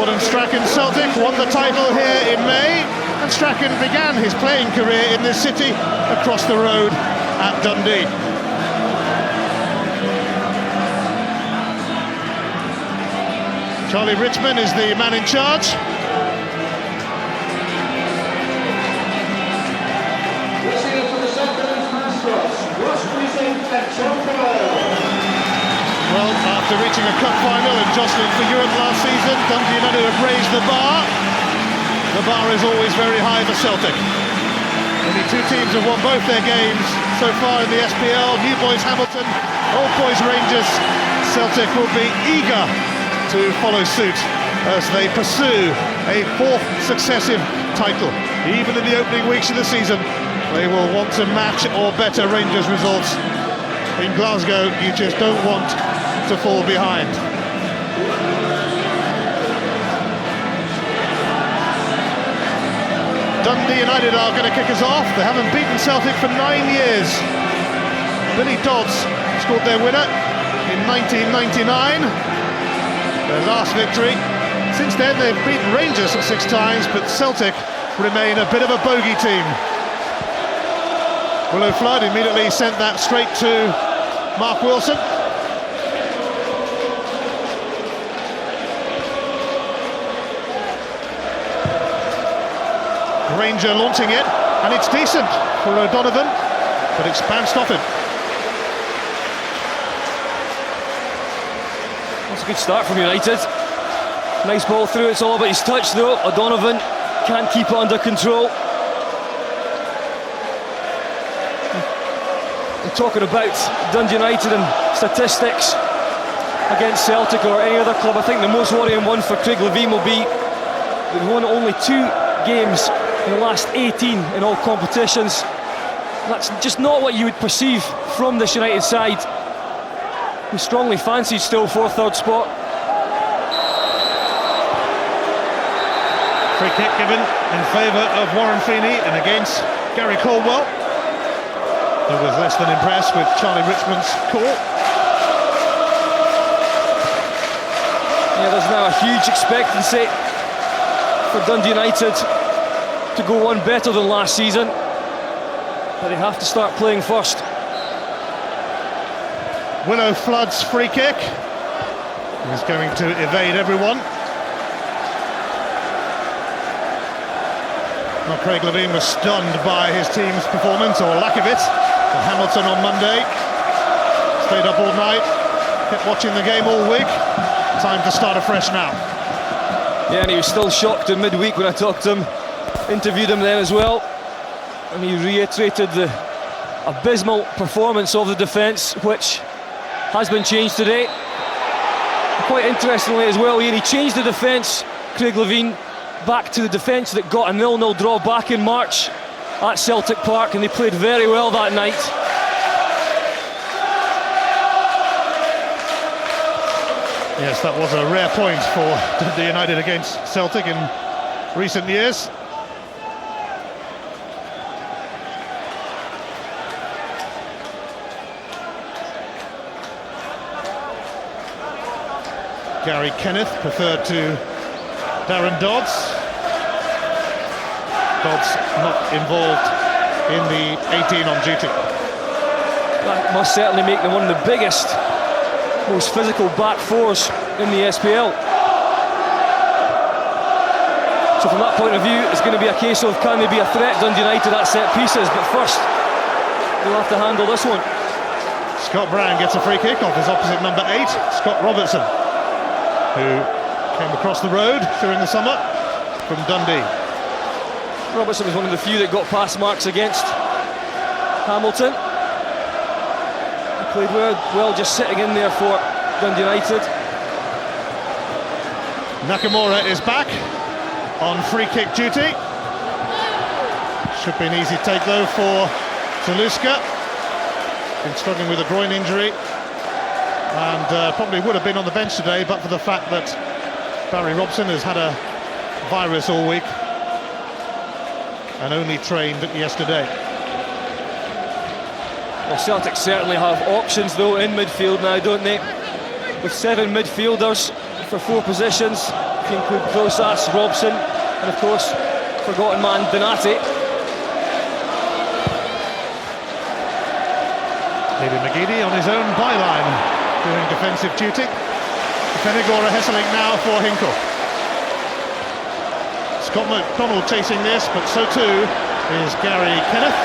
Gordon Strachan Celtic won the title here in May, and Strachan began his playing career in this city across the road at Dundee. Charlie Richmond is the man in charge. Well, after reaching a cup final and jostling for Europe last season, Dundee United have raised the bar. The bar is always very high for Celtic. Only two teams have won both their games so far in the SPL. New Boys Hamilton, Old Boys Rangers. Celtic will be eager to follow suit as they pursue a fourth successive title. Even in the opening weeks of the season, they will want to match or better Rangers results. In Glasgow, you just don't want to fall behind. Dundee United are going to kick us off. They haven't beaten Celtic for 9 years. Billy Dodds scored their winner in 1999, their last victory. Since then they've beaten Rangers 6 times, but Celtic remain a bit of a bogey team. Willo Flood immediately sent that straight to Mark Wilson. Ranger launching it, and it's decent for O'Donovan, but it's bounced off him. That's a good start from United. Nice ball through, it's all about his touch though. O'Donovan can't keep it under control. And talking about Dundee United and statistics against Celtic or any other club, I think the most worrying one for Craig Levein will be they've won only 2 games in the last 18 in all competitions. That's just not what you would perceive from this United side, who strongly fancied still for 3rd spot. Free kick given in favour of Warren Feeney and against Gary Caldwell, who was less than impressed with Charlie Richmond's call. Yeah, there's now a huge expectancy for Dundee United to go one better than last season, but they have to start playing first. Willo Flood's free kick is going to evade everyone. Well, Craig Levein was stunned by his team's performance, or lack of it, at Hamilton on Monday. Stayed up all night, kept watching the game all week. Time to start afresh now. Yeah, and he was still shocked in midweek when I talked to him, interviewed him then as well, and he reiterated the abysmal performance of the defence, which has been changed today. Quite interestingly as well, Ian, he changed the defence, Craig Levein, back to the defence that got a 0-0 draw back in March at Celtic Park, and they played very well that night. Yes, that was a rare point for Dundee United against Celtic in recent years. Gary Kenneth preferred to Darren Dodds. Dodds not involved in the 18 on duty. That must certainly make them one of the biggest, most physical back fours in the SPL. So from that point of view, it's going to be a case of can they be a threat, Dundee United, at set pieces, but first they'll have to handle this one. Scott Brown gets a free kick off his opposite number 8, Scott Robertson, who came across the road during the summer from Dundee. Robertson was one of the few that got pass marks against Hamilton. He played well just sitting in there for Dundee United. Nakamura is back on free kick duty. Should be an easy take though for Zaluska. Been struggling with a groin injury, and probably would have been on the bench today but for the fact that Barry Robson has had a virus all week and only trained yesterday. Well, Celtic certainly have options though in midfield now, don't they? With 7 midfielders for 4 positions, include Prosas, Robson, and of course, forgotten man Donati. David McGeady on his own byline, doing defensive duty. Fenigora Hesselink now for Hinkle. Scott McDonald chasing this, but so too is Gary Kenneth.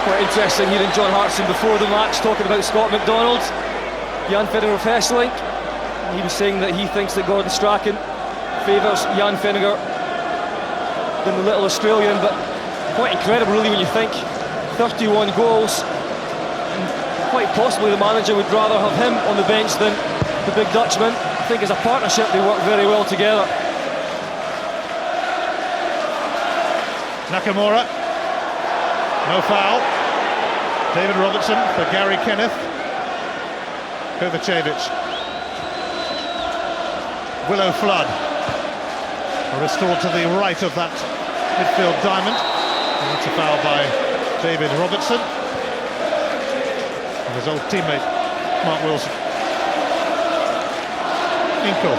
Quite interesting hearing John Hartson before the match talking about Scott McDonald, Jan Fenniger of Hesselink. He was saying that he thinks that Gordon Strachan favours Jan Fenniger than the little Australian, but quite incredible really when you think 31 goals. And quite possibly the manager would rather have him on the bench than the big Dutchman. I think as a partnership they work very well together. Nakamura, no foul. David Robertson for Gary Kenneth. Kovacevic. Willow Flood. Restored to the right of that midfield diamond. And that's a foul by David Robertson. And his old teammate, Mark Wilson. Hinkle.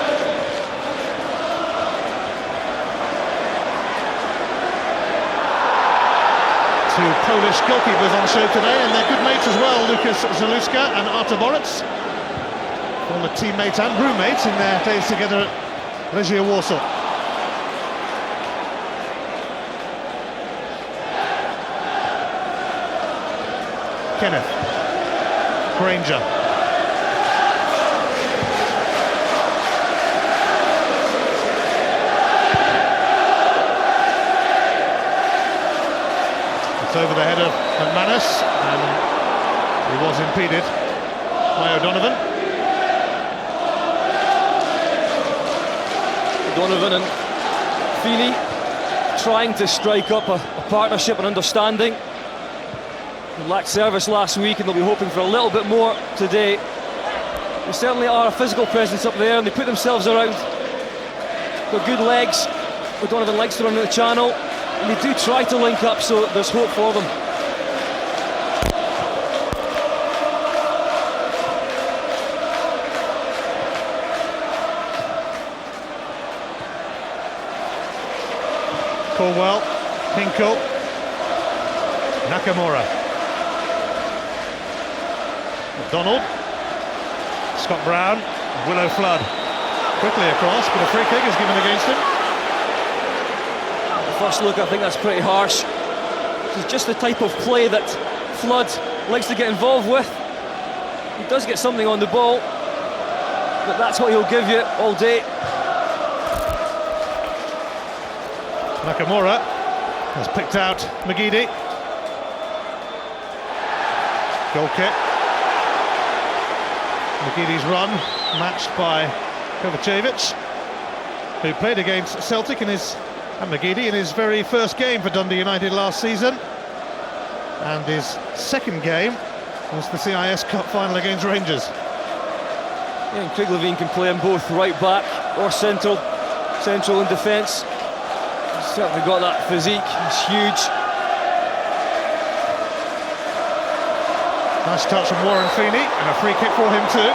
Two Polish goalkeepers on show today, and they're good mates as well, Lukas Zaluska and Artur Boruc. Former teammates and roommates in their days together at Legia Warsaw. Kenneth. Granger. It's over the head of McManus, and he was impeded by O'Donovan. O'Donovan and Feeney trying to strike up a partnership and understanding. They lacked service last week and they'll be hoping for a little bit more today. They certainly are a physical presence up there and they put themselves around. Got good legs. O'Donovan likes to run in the channel. And they do try to link up, so there's hope for them. Cornwell, Hinkle, Nakamura, McDonald, Scott Brown, Willow Flood. Quickly across, but a free kick is given against him. First look, I think that's pretty harsh. It's just the type of play that Flood likes to get involved with. He does get something on the ball, but that's what he'll give you all day. Nakamura has picked out McGeady. Goal kick. McGeady's run matched by Kovacevic, who played against Celtic and McGeady in his very first game for Dundee United last season, and his second game was the CIS Cup final against Rangers. Yeah, and Craig Levein can play him both right back or central in defence. He's certainly got that physique, he's huge. Nice touch from Warren Feeney, and a free kick for him too.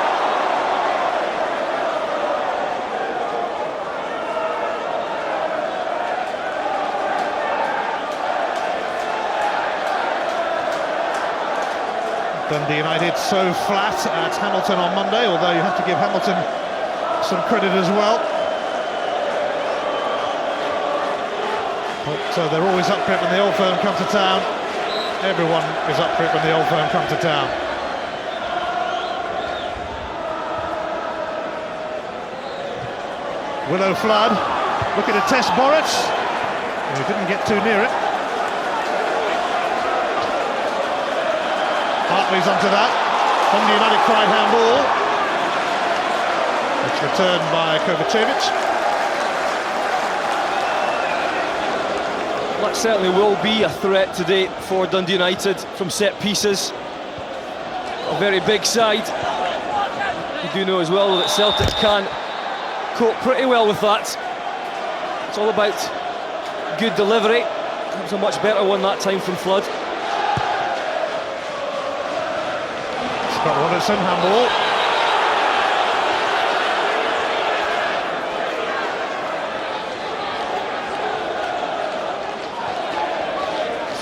Dundee United so flat at Hamilton on Monday, although you have to give Hamilton some credit as well. But they're always up for it when the old firm come to town. Everyone is up for it when the old firm come to town. Willow Flood looking to test Boruc. He didn't get too near it. Hartley's onto that. Dundee United cried handball. It's returned by Kovacevic. That certainly will be a threat today for Dundee United from set pieces. A very big side. You do know as well that Celtic can cope pretty well with that. It's all about good delivery. It was a much better one that time from Flood. Scott Robertson, handball.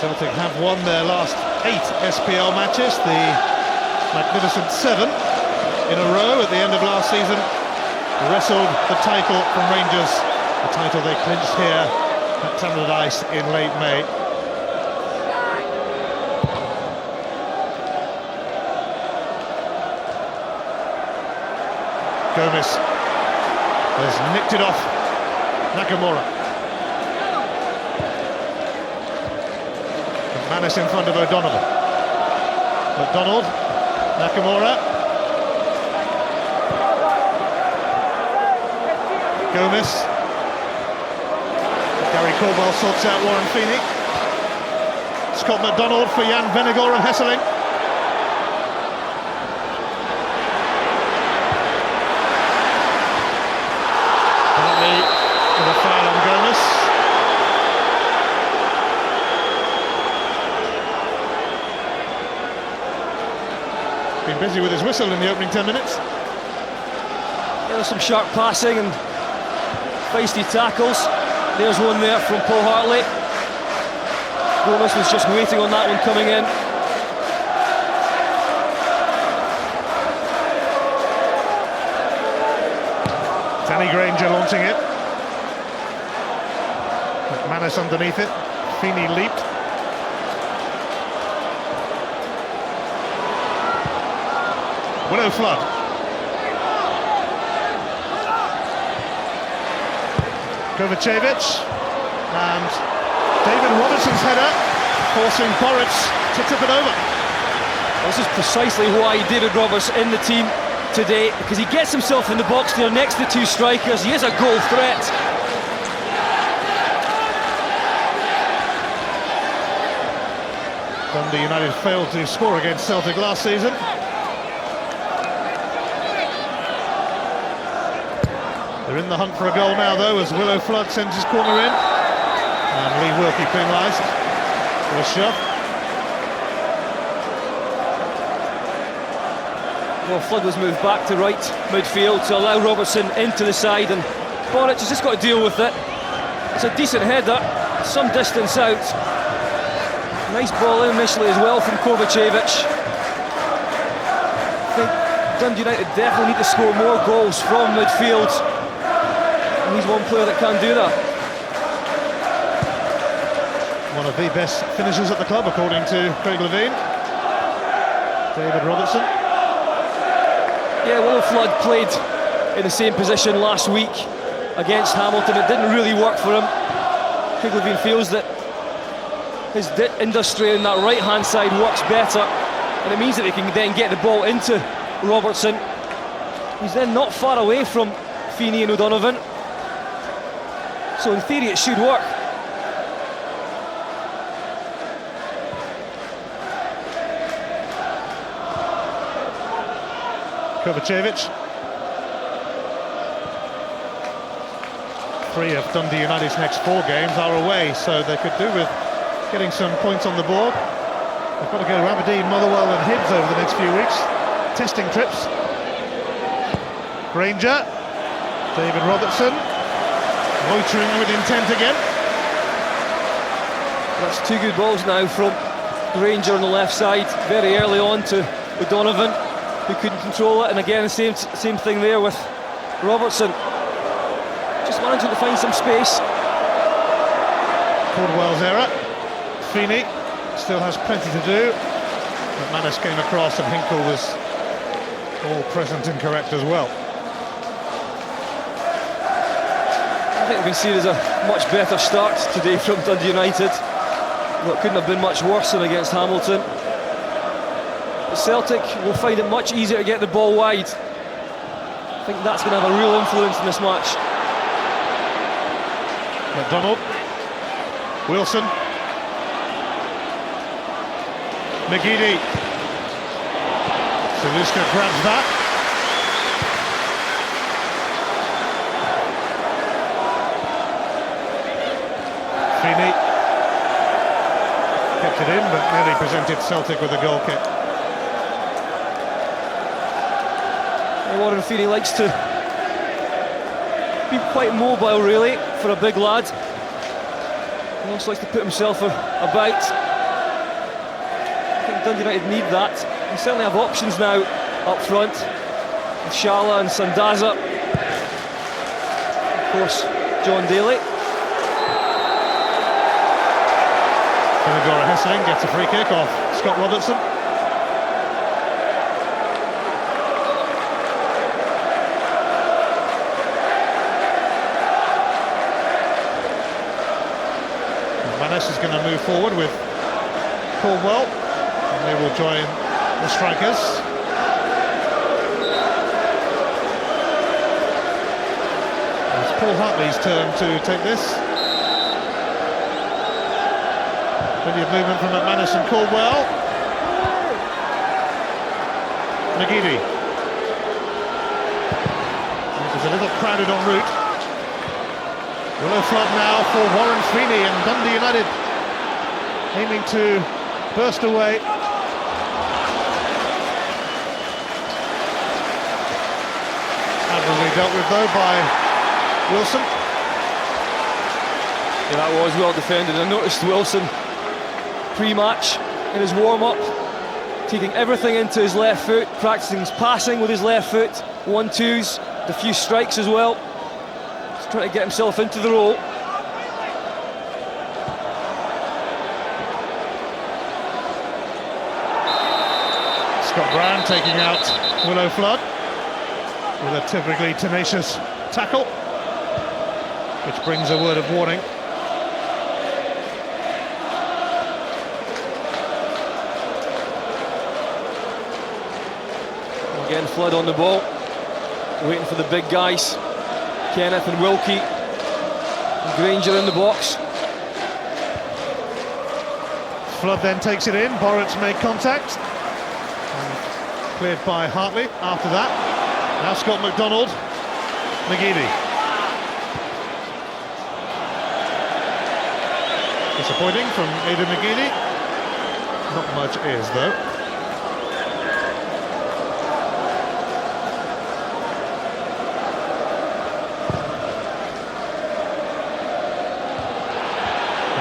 Celtic have won their last 8 SPL matches, the magnificent 7 in a row at the end of last season. Wrestled the title from Rangers, the title they clinched here at Tannadice in late May. Gomez has nicked it off Nakamura. Manis in front of O'Donovan. McDonald, Nakamura. Gomez. Gary Caldwell sorts out Warren Feeney. Scott McDonald for Jan Vennegoor and Hesseling. Penalty with a foul on Gomez. Been busy with his whistle in the opening 10 minutes. There was some sharp passing and feisty tackles. There's one there from Paul Hartley. Gomez was just waiting on that one coming in. Danny Granger launching it. McManus underneath it. Feeney leaped. Willow Flood. Kovacevic and David Robertson's header forcing Boris to tip it over. This is precisely why David Roberts in the team today, because he gets himself in the box there next to 2 strikers. He is a goal threat. Dundee United failed to score against Celtic last season. They're in the hunt for a goal now, though, as Willow Flood sends his corner in. And Lee Wilkie penalised for a shove. Well, Flood was moved back to right midfield to allow Robertson into the side, and Boric has just got to deal with it. It's a decent header, some distance out. Nice ball in initially as well from Kovacevic. I think Dundee United definitely need to score more goals from midfield. And he's one player that can do that. One of the best finishers at the club, according to Craig Levine. David Robertson. Yeah, Willow Flood played in the same position last week against Hamilton. It didn't really work for him. Craig Levine feels that his industry on that right-hand side works better, and it means that they can then get the ball into Robertson. He's then not far away from Feeney and O'Donovan. So in theory it should work. Kovacevic. 3 of Dundee United's next 4 games are away, so they could do with getting some points on the board. They've got to go to Aberdeen, Motherwell and Hibs over the next few weeks. Testing trips. Granger. David Robertson. Loitering with intent again. That's 2 good balls now from Granger on the left side, very early on to O'Donovan, who couldn't control it, and again the same thing there with Robertson. Just managing to find some space. Caldwell's error. Feeney still has plenty to do. McManus came across and Hinkle was all present and correct as well. I think we can see there's a much better start today from Dundee United. Well, it couldn't have been much worse than against Hamilton. But Celtic will find it much easier to get the ball wide. I think that's going to have a real influence in this match. McDonald. Wilson. McGeady. Saluska grabs that. Feeney kept it in, but nearly presented Celtic with a goal kick. Warren Feeney likes to be quite mobile, really, for a big lad. He also likes to put himself about. Dundee United need that. They certainly have options now up front with Shala and Sandaza. Of course, John Daly. Donnegora Hesseling gets a free kick off Scott Robertson. Manes is going to move forward with Caldwell, and they will join the strikers. It's Paul Hartley's turn to take this. Plenty of movement from McManus and Caldwell. McGeady. It was a little crowded en route. Willow flood now for Warren Feeney, and Dundee United aiming to burst away. Admirably dealt with though by Wilson. Yeah, that was well defended. I noticed Wilson pre-match in his warm-up taking everything into his left foot, practicing his passing with his left foot, 1-2s, the few strikes as well. He's trying to get himself into the role. Scott Brown taking out Willow Flood with a typically tenacious tackle, which brings a word of warning. Again, Flood on the ball, waiting for the big guys, Kenneth and Wilkie, and Granger in the box. Flood then takes it in, Borrett's made contact, and cleared by Hartley after that. Now Scott McDonald, McGeady. Disappointing from Aidan McGeady. Not much is though.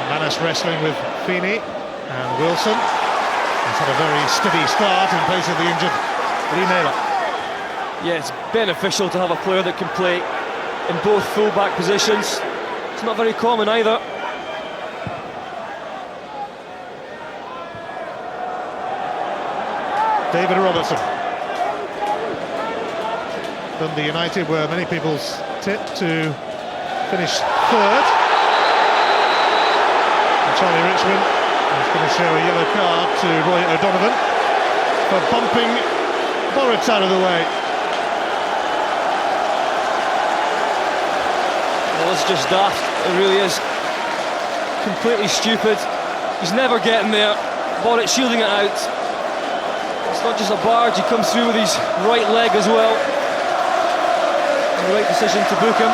Manis wrestling with Feeney and Wilson. He's had a very steady start in place of the injured Lee Naylor. Yeah, it's beneficial to have a player that can play in both full-back positions. It's not very common either. David Robertson. Dundee United were many people's tip to finish third. Charlie Richmond is going to show a yellow card to Roy O'Donovan for bumping Borrett's out of the way. Well, it's just daft, it really is. Completely stupid. He's never getting there. Borrett shielding it out. It's not just a barge, he comes through with his right leg as well. The right decision to book him.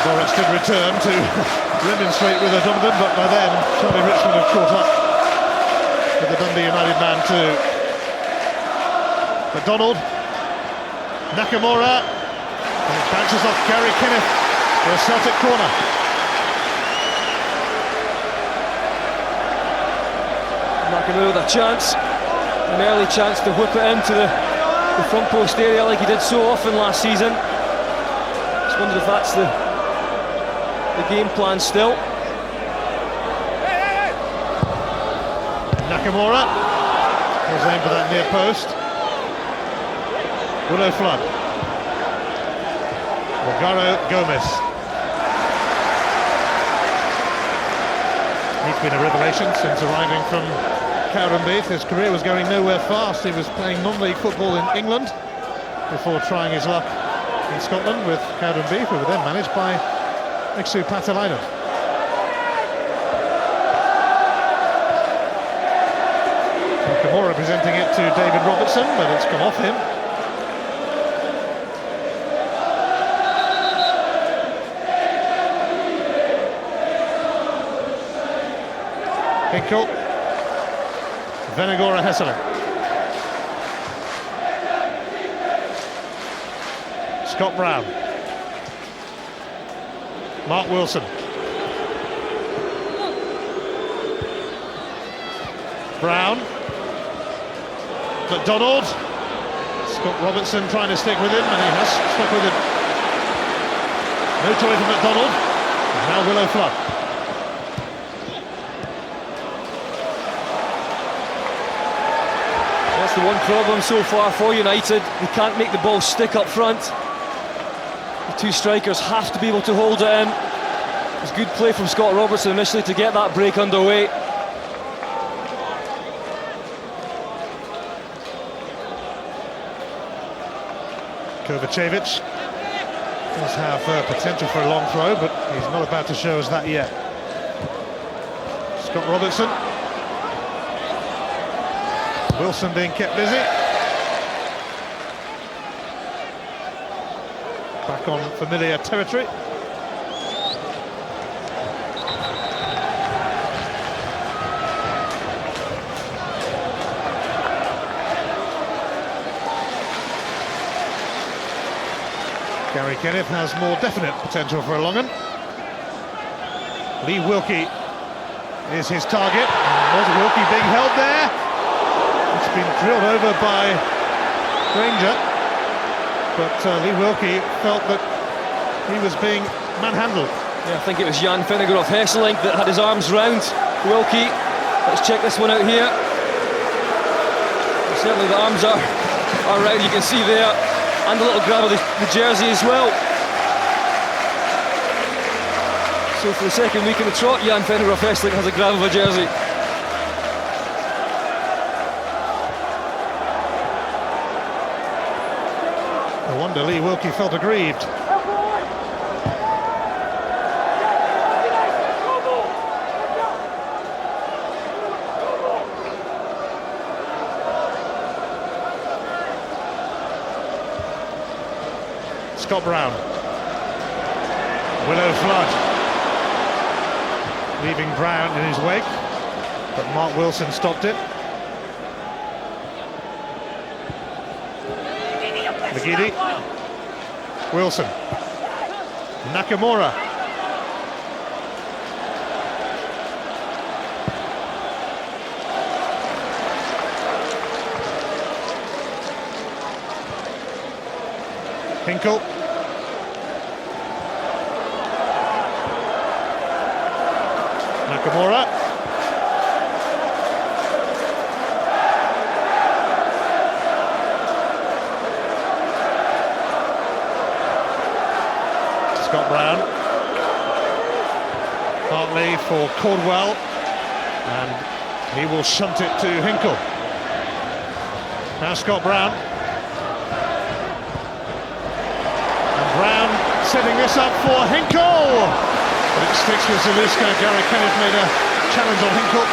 Borrett's did return to remonstrate with O'Donovan, but by then Charlie Richmond had caught up with the Dundee United man too. McDonald, Nakamura, and it bounces off Gary Kenneth for a Celtic corner. Nakamura with a chance, an early chance to whip it into the front post area like he did so often last season. Just wondered if that's the game plan still. Nakamura was aimed for that near post. Willow Flood. Rogaro Gomez. He's been a revelation since arriving from Cowdenbeath. His career was going nowhere fast. He was playing non-league football in England before trying his luck in Scotland with Cowdenbeath, who were then managed by Mixu Patalainen. Nakamura presenting it to David Robertson, but it's come off him. Hinkle. Venegora Hesseling. Scott Brown. Mark Wilson. Brown. McDonald. Scott Robertson trying to stick with him, and he has stuck with him. No toy for McDonald. And now Willow Flood. That's the one problem so far for United. They can't make the ball stick up front. The two strikers have to be able to hold it in. It's good play from Scott Robertson initially to get that break underway. Kovacevic does have potential for a long throw, but he's not about to show us that yet. Scott Robertson. Wilson being kept busy. Back on familiar territory. Gary Kenneth has more definite potential for a long one. Lee Wilkie is his target. Was Wilkie being held there? It's been drilled over by Granger, but Lee Wilkie felt that he was being manhandled. Yeah, I think it was Jan Finnegar of Hesselink that had his arms round Wilkie. Let's check this one out here. Certainly the arms are round, you can see there. And a little grab of the jersey as well. So for the second week in the trot, Jan Finnegar of Hesselink has a grab of a jersey. No wonder Lee Wilkie felt aggrieved. Scott Brown. Willow Flood. Leaving Brown in his wake, but Mark Wilson stopped it. McGeady. Wilson. Nakamura. Hinkle. Nakamura. Scott Brown. Hartley for Cordwell, and he will shunt it to Hinkle. Now Scott Brown. And Brown setting this up for Hinkle. But it sticks with Zaluska. Gary Kenneth made a challenge on Hinkle.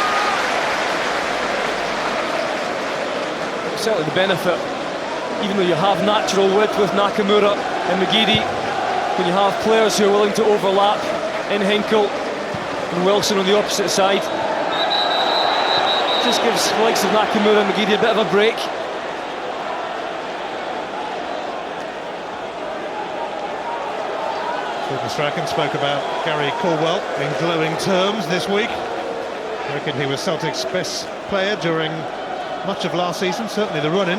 Certainly the benefit, even though you have natural width with Nakamura and McGeady, when you have players who are willing to overlap in Hinkle and Wilson on the opposite side, just gives the likes of Nakamura and McGeady a bit of a break. Gordon Strachan spoke about Gary Caldwell in glowing terms this week. I reckon he was Celtic's best player during much of last season, certainly the run-in.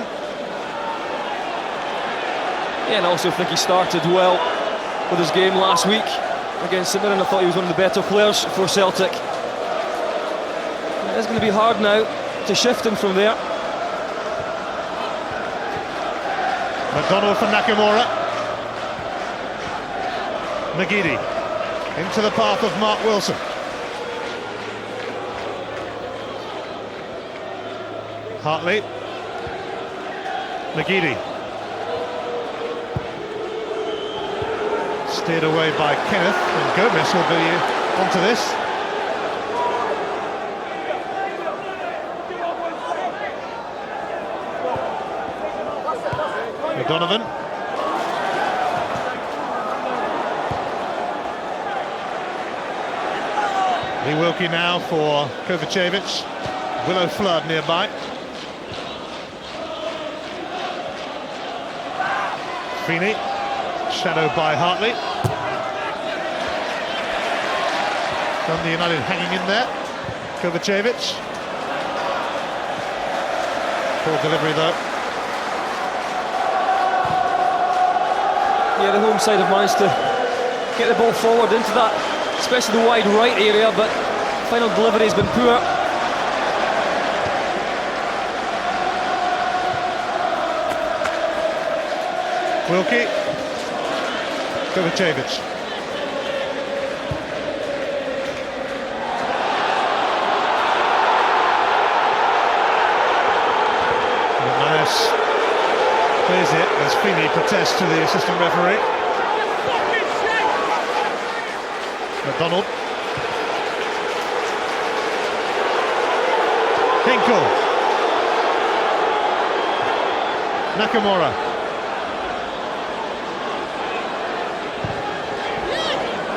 Yeah, and I also think he started well with his game last week against St Mirren. I thought he was one of the better players for Celtic. It's going to be hard now to shift him from there. McDonald for Nakamura. McGeady into the path of Mark Wilson. Hartley. McGeady. Steered away by Kenneth, and Gomez will be onto this. O'Donovan. Lee Wilkie now for Kovacevic. Willow Flood nearby. Feeney, shadowed by Hartley. Dundee United hanging in there. Kovacevic. Poor delivery though. Yeah, the home side have managed to get the ball forward into that, especially the wide right area, but final delivery has been poor. Wilkie. Kovacevic. Manes clears it as Feeney protests to the assistant referee. McDonald. Hinkle. Nakamura.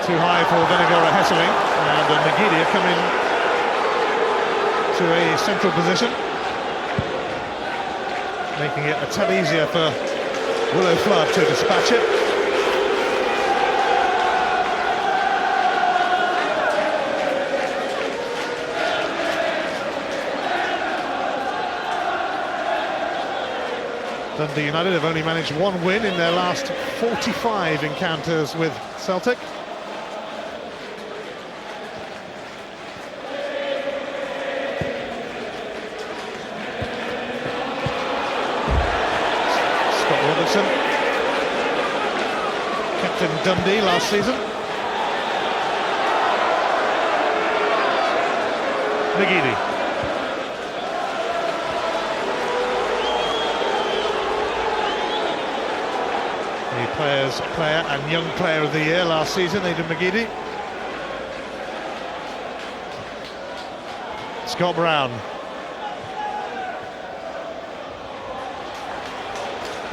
Too high for Venegora Hesseling, and Magidi coming to a central position, making it a tad easier for Willow Flood to dispatch it. Dundee United have only managed one win in their last 45 encounters with Celtic. Robertson, captain Dundee last season. Magidi. The player and young player of the year last season, Aidan Magidi. Scott Brown.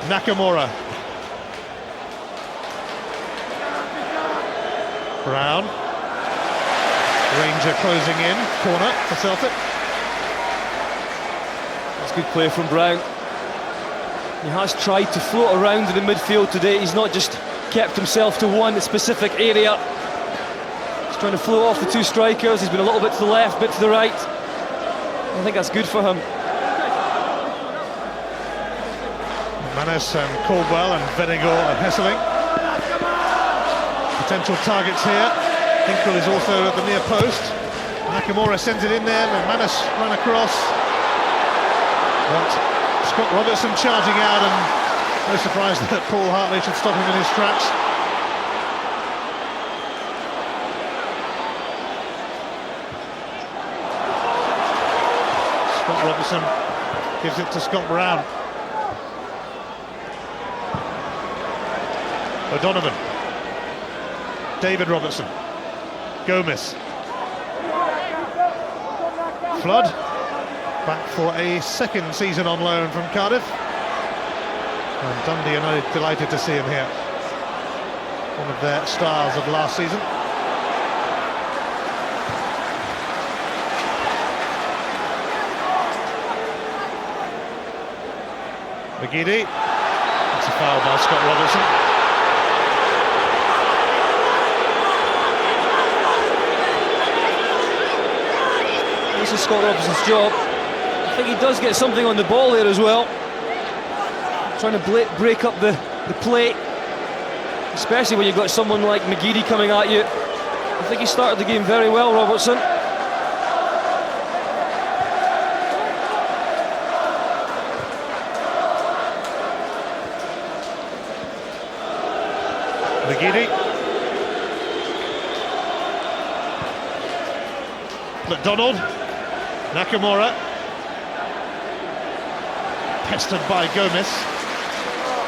Nakamura. Brown. Ranger closing in. Corner for Celtic. That's good play from Brown. He has tried to float around in the midfield today. He's not just kept himself to one specific area. He's trying to float off the two strikers. He's been a little bit to the left, a bit to the right. I think that's good for him. Manes and Caldwell and Venegor and Hesseling. Potential targets here. Hinkle is also at the near post. Nakamura sends it in there, and Manes ran across. But Scott Robertson charging out, and no surprise that Paul Hartley should stop him in his tracks. Scott Robertson gives it to Scott Brown. O'Donovan. David Robertson. Gomez. Flood. Back for a second season on loan from Cardiff. And Dundee United delighted to see him here. One of their stars of last season. Magidi. That's a foul by Scott Robertson. This is Scott Robertson's job. I think he does get something on the ball there as well. Trying to break up the plate, especially when you've got someone like Magidi coming at you. I think he started the game very well, Robertson. Magidi. McDonald. Nakamura. Pestered by Gomez.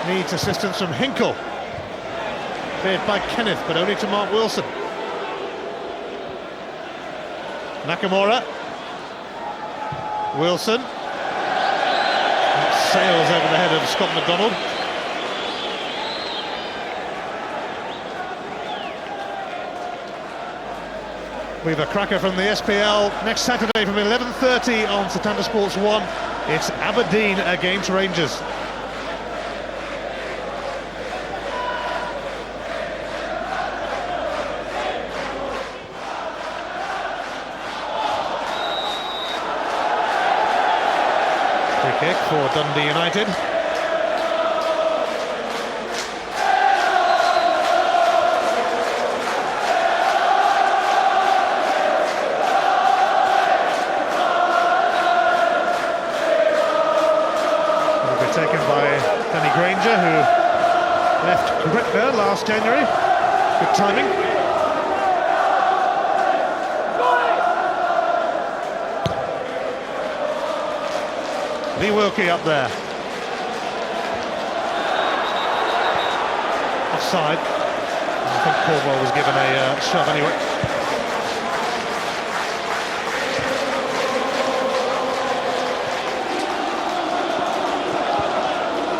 Needs assistance from Hinkle. Cleared by Kenneth, but only to Mark Wilson. Nakamura. Wilson. That sails over the head of Scott McDonald. We've a cracker from the SPL next Saturday from 11:30 on Satanda Sports 1. It's Aberdeen against Rangers. Free kick for Dundee United. Will be taken by Danny Granger, who left Gretna last January. Good timing. Lee Wilkie up there. Offside. I think Caldwell was given a shove anyway.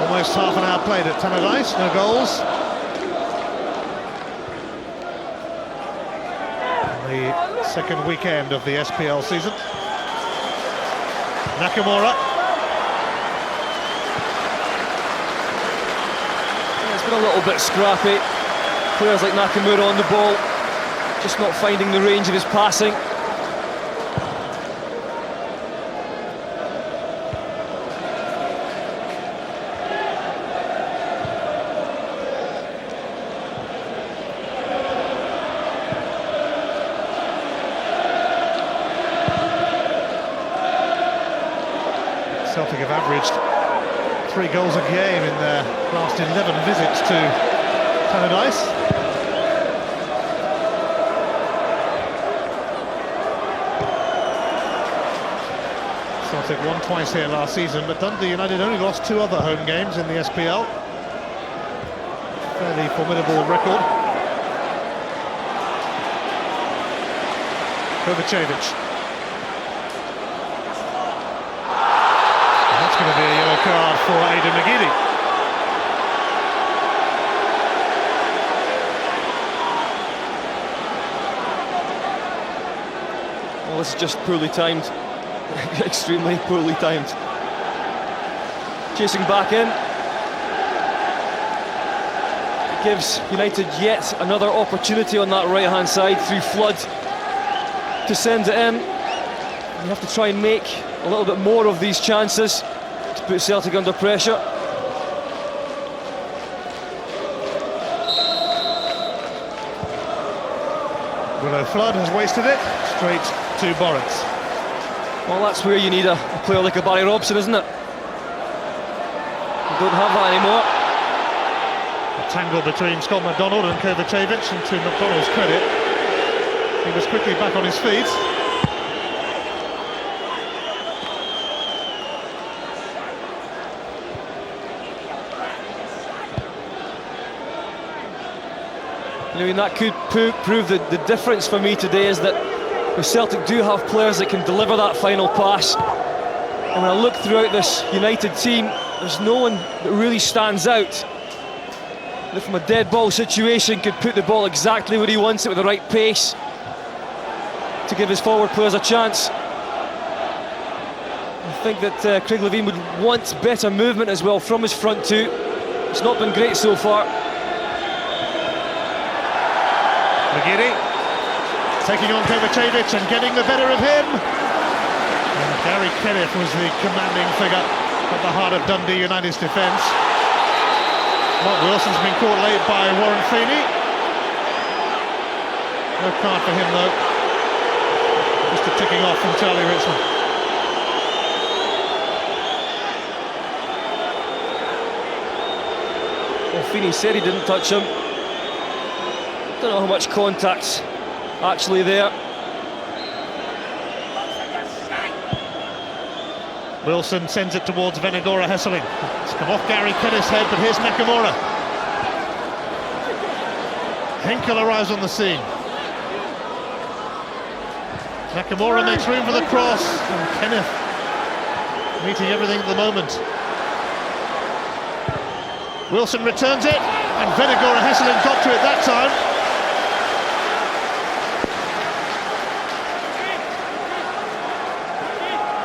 Almost half an hour played at Tannadice, no goals. The second weekend of the SPL season. Nakamura. A little bit scrappy. Players like Nakamura on the ball, just not finding the range of his passing. Celtic have averaged 3 goals a game in their last 11 visits to Tannadice. Celtic won twice here last season, but Dundee United only lost 2 other home games in the SPL. Fairly formidable record. Kovacevic. That's going to be a yellow card for Aidan McGeady. Well, this is just poorly timed. Extremely poorly timed. Chasing back in. It gives United yet another opportunity on that right-hand side through Flood to send it in. You have to try and make a little bit more of these chances to put Celtic under pressure. Willow Flood has wasted it, straight to Boris. Well, that's where you need a player like a Barry Robson, isn't it? We don't have that anymore. A tangle between Scott McDonald and Kovacevic, and to McDonald's credit, he was quickly back on his feet. I mean, that could prove the difference for me today is that Celtic do have players that can deliver that final pass. And when I look throughout this United team, there's no one that really stands out that from a dead ball situation could put the ball exactly where he wants it with the right pace to give his forward players a chance. I think that Craig Levein would want better movement as well from his front two. It's not been great so far. McGeady taking on Kovacevic and getting the better of him. And Gary Kenneth was the commanding figure at the heart of Dundee United's defence. Mark Wilson's been caught late by Warren Feeney. No card for him though. Just a ticking off from Charlie Richmond. Well, Feeney said he didn't touch him. Don't know how much contact's actually there. Wilson sends it towards Venagora Hesseling. It's come off Gary Kenneth's head, but here's Nakamura. Henkel arrives on the scene. Nakamura makes room for the cross, and Kenneth meeting everything at the moment. Wilson returns it, and Venagora Hesseling got to it that time.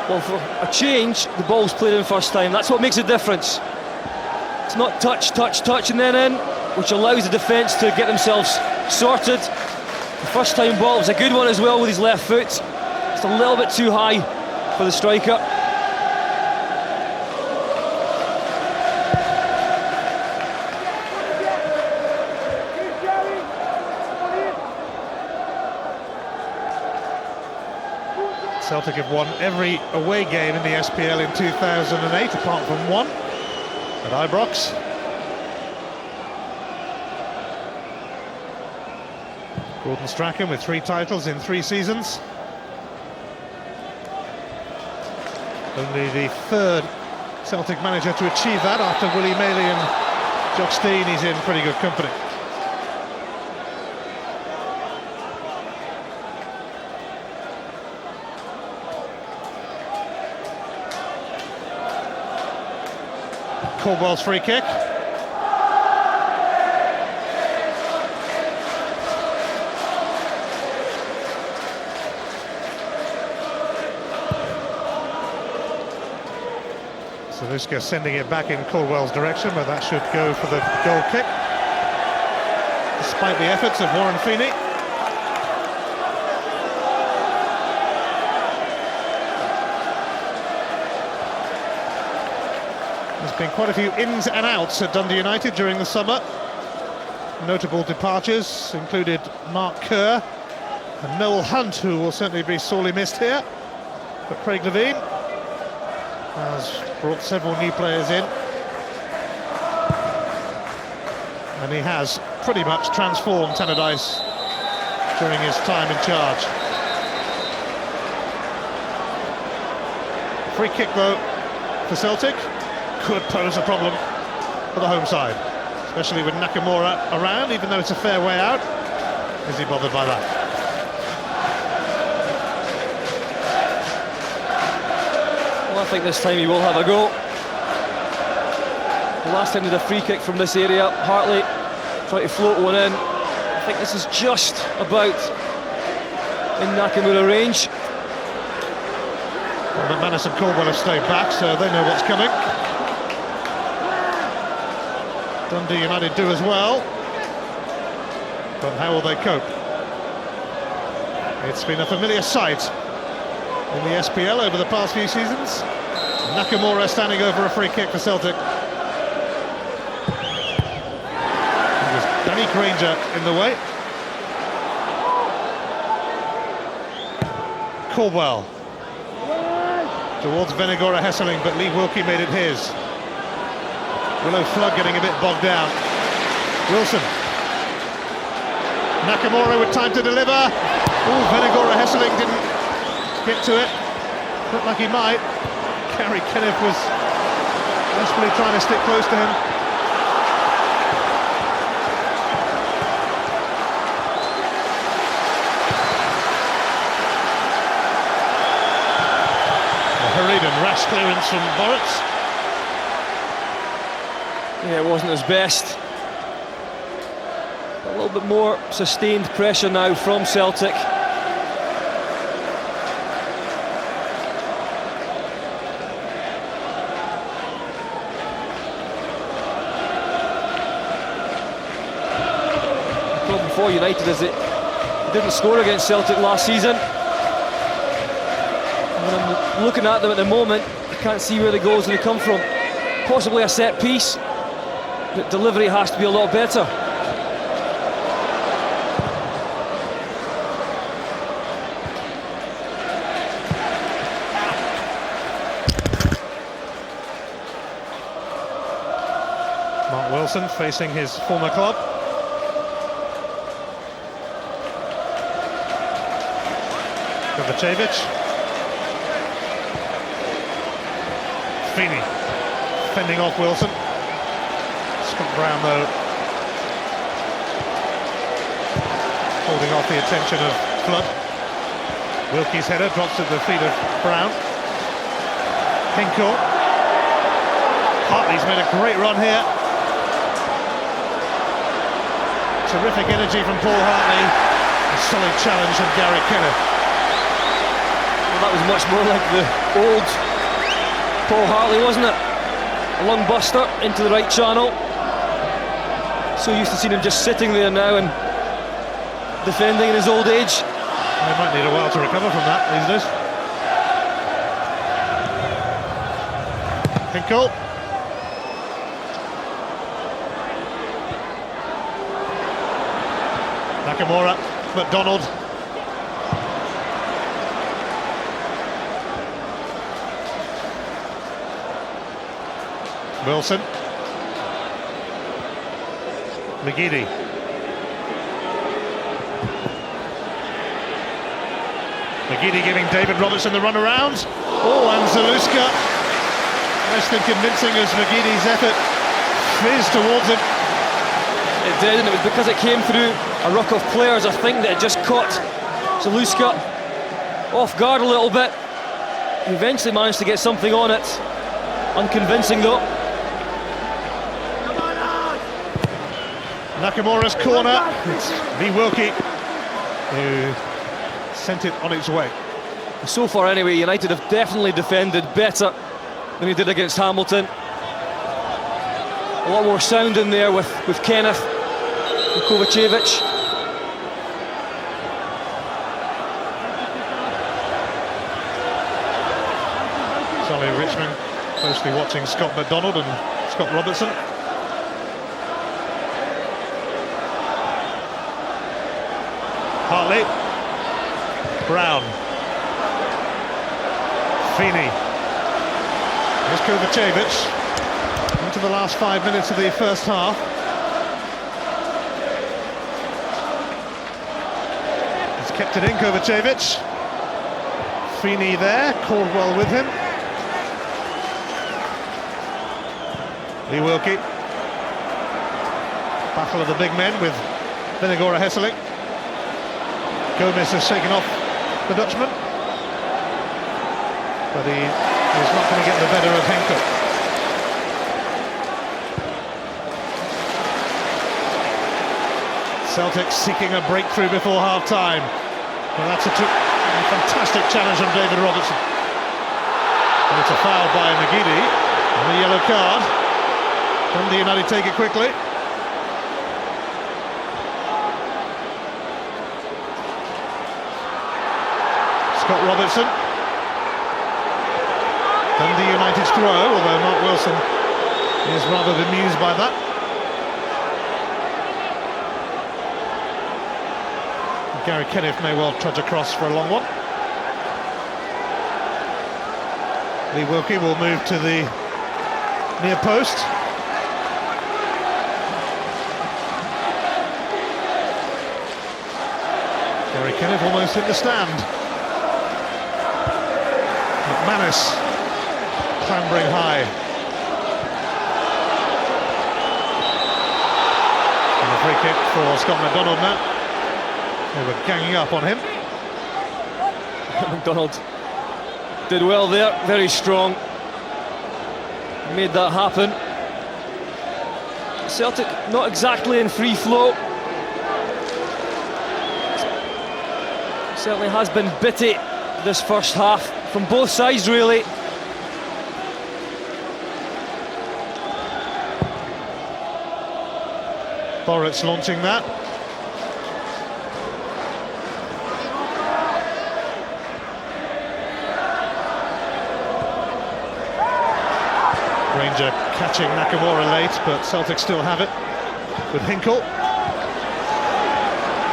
Well, for a change, the ball's played in first time. That's what makes a difference. It's not touch, touch, touch and then in, which allows the defence to get themselves sorted. The first time ball was a good one as well with his left foot. It's a little bit too high for the striker. Celtic have won every away game in the SPL in 2008, apart from one at Ibrox. Gordon Strachan with 3 titles in 3 seasons. Only the 3rd Celtic manager to achieve that after Willie Maley and Jock Stein. He's in pretty good company. Caldwell's free kick. Zaluska sending it back in Caldwell's direction, but that should go for the goal kick, despite the efforts of Warren Feeney. There's been quite a few ins and outs at Dundee United during the summer. Notable departures included Mark Kerr and Noel Hunt, who will certainly be sorely missed here. But Craig Levein has brought several new players in, and he has pretty much transformed Tannadice during his time in charge. Free kick though for Celtic could pose a problem for the home side, especially with Nakamura around. Even though it's a fair way out, is he bothered by that? Well, I think this time he will have a go. The last time he did a free kick from this area, Hartley tried to float one in. I think this is just about in Nakamura range. Well, McManus and Caldwell have stayed back, so they know what's coming. Dundee United do as well, but how will they cope? It's been a familiar sight in the SPL over the past few seasons. Nakamura standing over a free kick for Celtic. It was Danny Granger in the way. Caldwell towards Venegora Hesseling, but Lee Wilkie made it his. Willow Flood getting a bit bogged down. Wilson. Nakamura with time to deliver. Oh, Venegora Hesseling didn't get to it. Looked like he might. Gary Kenneth was desperately trying to stick close to him. A hurried and rash clearance from Boritz. Yeah, it wasn't his best. A little bit more sustained pressure now from Celtic. The problem for United is that they didn't score against Celtic last season. When I'm looking at them at the moment, I can't see where the goals are going to come from. Possibly a set piece. But delivery has to be a lot better. Mark Wilson facing his former club. Kovacevic. Feeney fending off Wilson. Scott Brown, though, holding off the attention of Flood. Wilkie's header drops at the feet of Brown. Hinkle. Hartley's made a great run here. Terrific energy from Paul Hartley. A solid challenge from Gary Kenneth. Well, that was much more like the old Paul Hartley, wasn't it? A lung buster into the right channel. So used to seeing him just sitting there now and defending in his old age. He might need a while to recover from that these days. Hinkle. Nakamura, McDonald. Wilson. McGeady. McGeady giving David Robertson the run around. Oh, and Zaluska, less than convincing as McGeady's effort fizzed towards him. It did, and it was because it came through a ruck of players, I think, that it just caught Zaluska off guard a little bit. He eventually managed to get something on it. Unconvincing though. Nakamura's corner. It's Lee Wilkie who sent it on its way. So far anyway, United have definitely defended better than he did against Hamilton. A lot more sound in there with Kenneth and Kovacevic. Solly Richmond closely watching Scott McDonald and Scott Robertson. Hartley. Brown. Feeney. Here's Kovacevic. Into the last 5 minutes of the first half. He's kept it in, Kovacevic. Feeney there, Caldwell with him. Lee Wilkie. Battle of the big men with Vinagora Hesselink. Gomez has shaken off the Dutchman, but he is not going to get the better of Henkel. Celtic seeking a breakthrough before half-time. Well, that's a fantastic challenge from David Robertson. And it's a foul by McGeady, and the yellow card. Dundee United take it quickly. Scott Robertson. Dundee United's throw, although Mark Wilson is rather bemused by that. Gary Kenneth may well trudge across for a long one. Lee Wilkie will move to the near post. Gary Kenneth almost in the stand. McManus clambering high. And a free kick for Scott McDonald now. They were ganging up on him. McDonald did well there, very strong. Made that happen. Celtic not exactly in free flow. Certainly has been bitty this first half from both sides really. Boritz launching that. Ranger catching Nakamura late, but Celtic still have it with Hinkle.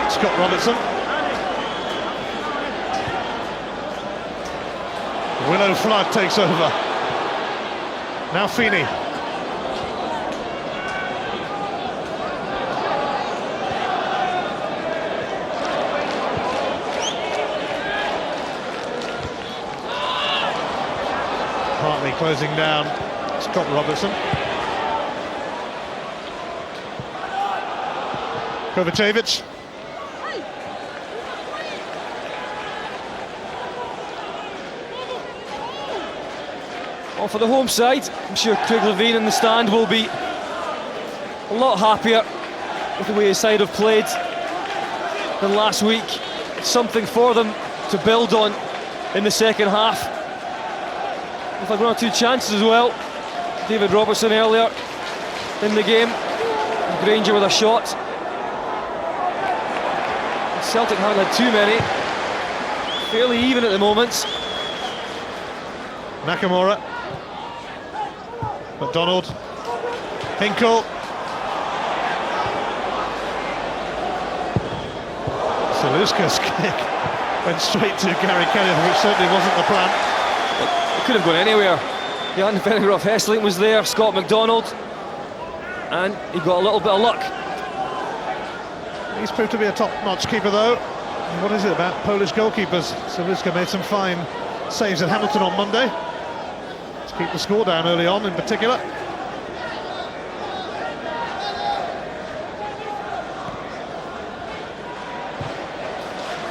Scott Robertson. Willow Flood takes over. Now Feeney. Hartley closing down Scott Robertson. Kovacevic. Well, for the home side, I'm sure Craig Levein in the stand will be a lot happier with the way his side have played than last week. It's something for them to build on in the second half. If I've got 2 chances as well. David Robertson earlier in the game, Granger with a shot. Celtic haven't had too many. Fairly even at the moment. Nakamura. McDonald. Hinkle. Zaluska's kick went straight to Gary Kenneth, which certainly wasn't the plan. It could have gone anywhere. Jan Vennegroff Hesselink was there, Scott McDonald, and he got a little bit of luck. He's proved to be a top-notch keeper, though. What is it about Polish goalkeepers? Zaluska made some fine saves at Hamilton on Monday to keep the score down early on, in particular.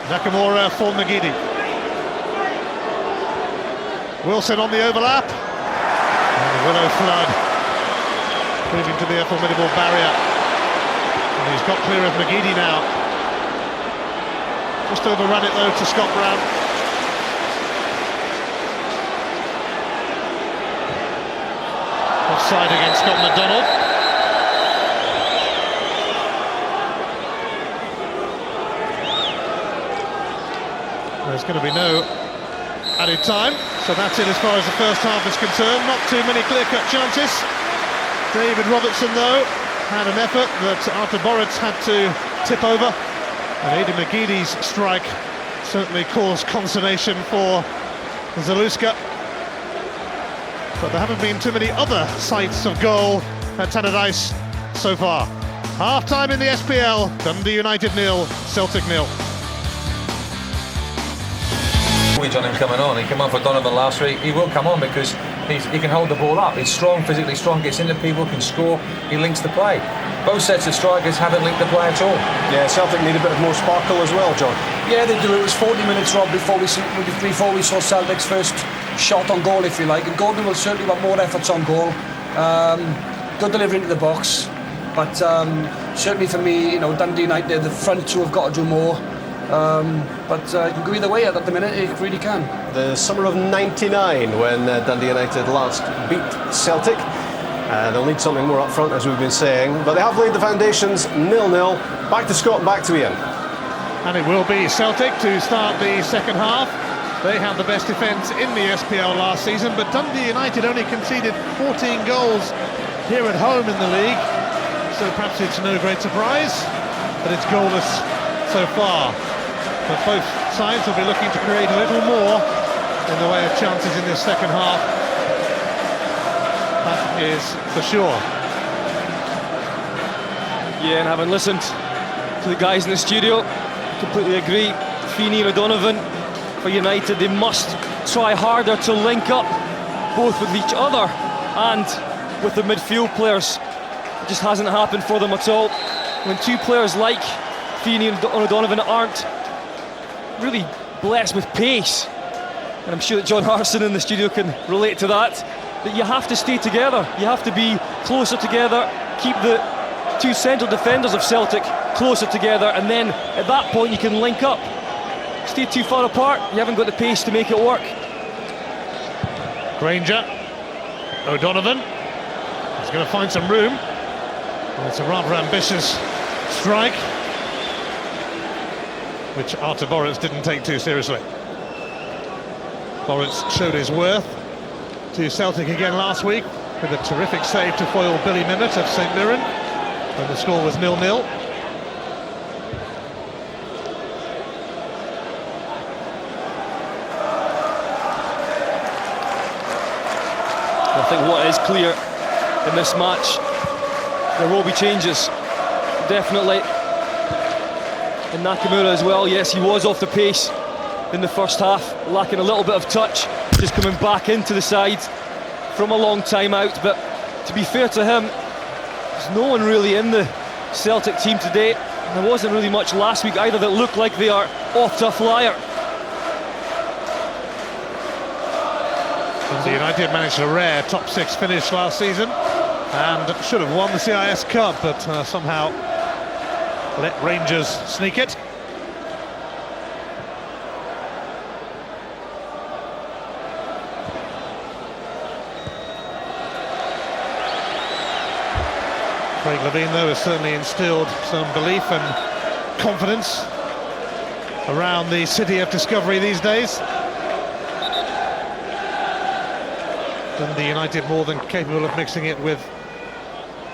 Nakamura for McGeady. Wilson on the overlap. And the Willow Flood proving to be a formidable barrier. And he's got clear of McGeady now. Just overrun it though to Scott Brown. Offside against Scott McDonald. There's going to be no added time, so that's it as far as the first half is concerned. Not too many clear-cut chances. David Robertson, though, had an effort that Artur Boruc had to tip over. And Aidan McGeady's strike certainly caused consternation for Zaluska. But there haven't been too many other sights of goal at Tannadice so far. Half-time in the SPL, Dundee United 0, Celtic 0. On him coming on. He came on for Donovan last week. He will come on because he can hold the ball up. He's strong, physically strong, gets into people, can score, he links the play. Both sets of strikers haven't linked the play at all. Yeah, Celtic need a bit of more sparkle as well, John. Yeah, they do. It was 40 minutes, Rob, before we saw Celtic's first shot on goal, if you like. And Gordon will certainly want more efforts on goal. Good delivery into the box. But certainly for me, Dundee United, the front two have got to do more. But it can go either way at the minute, it really can. The summer of '99 when Dundee United last beat Celtic. They'll need something more up front, as we've been saying, but they have laid the foundations. 0-0. Back to Scott, back to Ian. And it will be Celtic to start the second half. They had the best defence in the SPL last season, but Dundee United only conceded 14 goals here at home in the league, so perhaps it's no great surprise that it's goalless so far. But both sides will be looking to create a little more in the way of chances in this second half. That is for sure. Yeah, and having listened to the guys in the studio, completely agree. Feeney and O'Donovan for United, they must try harder to link up both with each other and with the midfield players. It just hasn't happened for them at all. When two players like Feeney and O'Donovan aren't really blessed with pace, and I'm sure that John Harrison in the studio can relate to that you have to stay together, you have to be closer together, keep the two central defenders of Celtic closer together, and then at that point you can link up. Stay too far apart, you haven't got the pace to make it work. Granger, O'Donovan, he's going to find some room. Well, it's a rather ambitious strike, which Artur Boruc didn't take too seriously. Boruc showed his worth to Celtic again last week with a terrific save to foil Billy Mimmet of St Mirren when the score was 0-0. I think what is clear in this match, there will be changes, definitely. And Nakamura as well, yes, he was off the pace in the first half, lacking a little bit of touch, just coming back into the side from a long time out. But to be fair to him, there's no one really in the Celtic team today, and there wasn't really much last week either that looked like they are off to a flyer. Dundee United managed a rare top six finish last season and should have won the CIS Cup, but somehow let Rangers sneak it. Craig Levein, though, has certainly instilled some belief and confidence around the city of discovery these days. Dundee United more than capable of mixing it with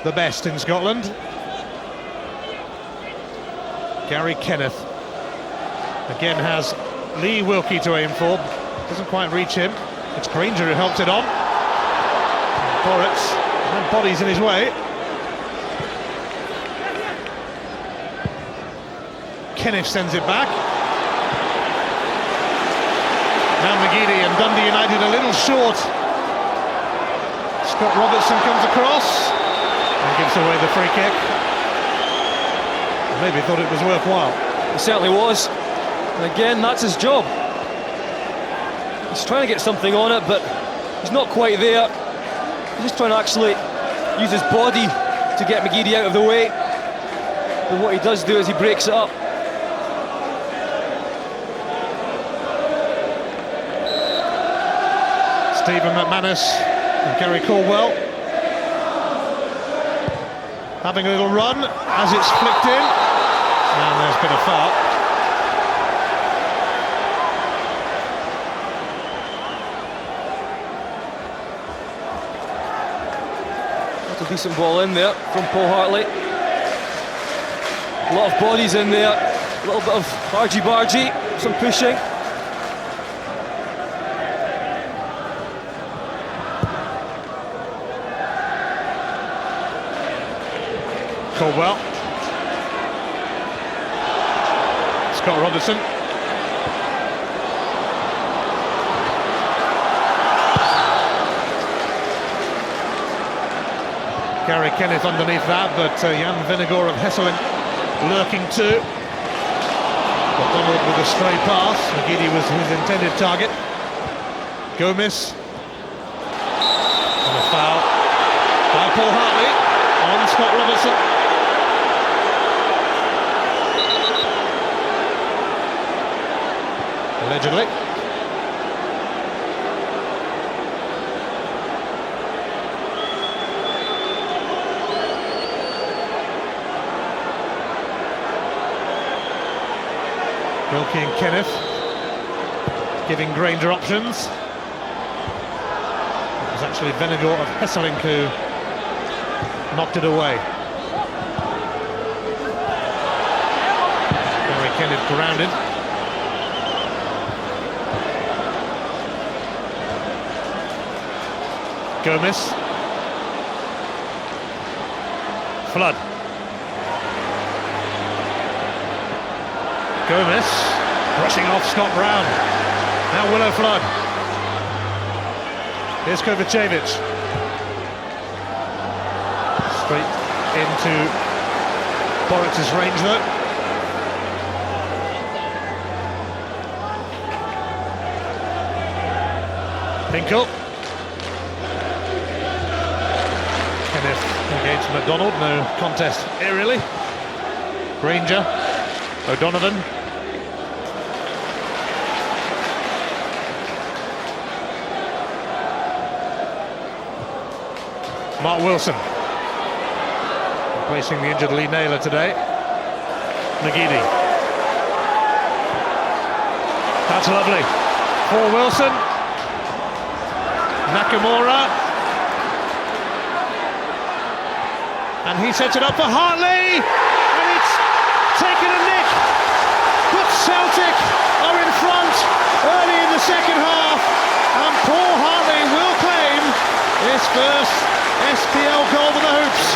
the best in Scotland. Gary Kenneth again has Lee Wilkie to aim for, doesn't quite reach him. It's Granger who helps it on. Boritz, and bodies in his way. Kenneth sends it back. Now McGeady, and Dundee United a little short. Scott Robertson comes across and gives away the free kick. Maybe thought it was worthwhile. He certainly was. And again, that's his job. He's trying to get something on it, but he's not quite there. He's just trying to actually use his body to get McGeady out of the way. But what he does do is he breaks it up. Stephen McManus and Gary Caldwell having a little run as it's flicked in, and there's been a foul. That's a decent ball in there from Paul Hartley. A lot of bodies in there, a little bit of argy-bargy, some pushing. Caldwell. Scott Robertson. Gary Kenneth underneath that, but Jan Vennegoor of Hesselink lurking too. McDonald with a stray pass. McGeady was his intended target. Gomez. And a foul by Paul Hartley on Scott Robertson. Allegedly. Wilkie and Kenneth giving Granger options. It was actually Vennegoor of Hesselink who knocked it away. Gary Kenneth grounded. Gomez. Flood. Gomez brushing off Scott Brown. Now Willo Flood. Here's Kovacevic. Straight into Boritz's range though. Pinkel. Kenneth against McDonald, no contest here really. Granger, O'Donovan. Mark Wilson, replacing the injured Lee Naylor today. McGeady. That's lovely. For Wilson. Nakamura. And he sets it up for Hartley. And it's taken a nick. But Celtic are in front early in the second half. And Paul Hartley will claim his first SPL goal for the Hoops.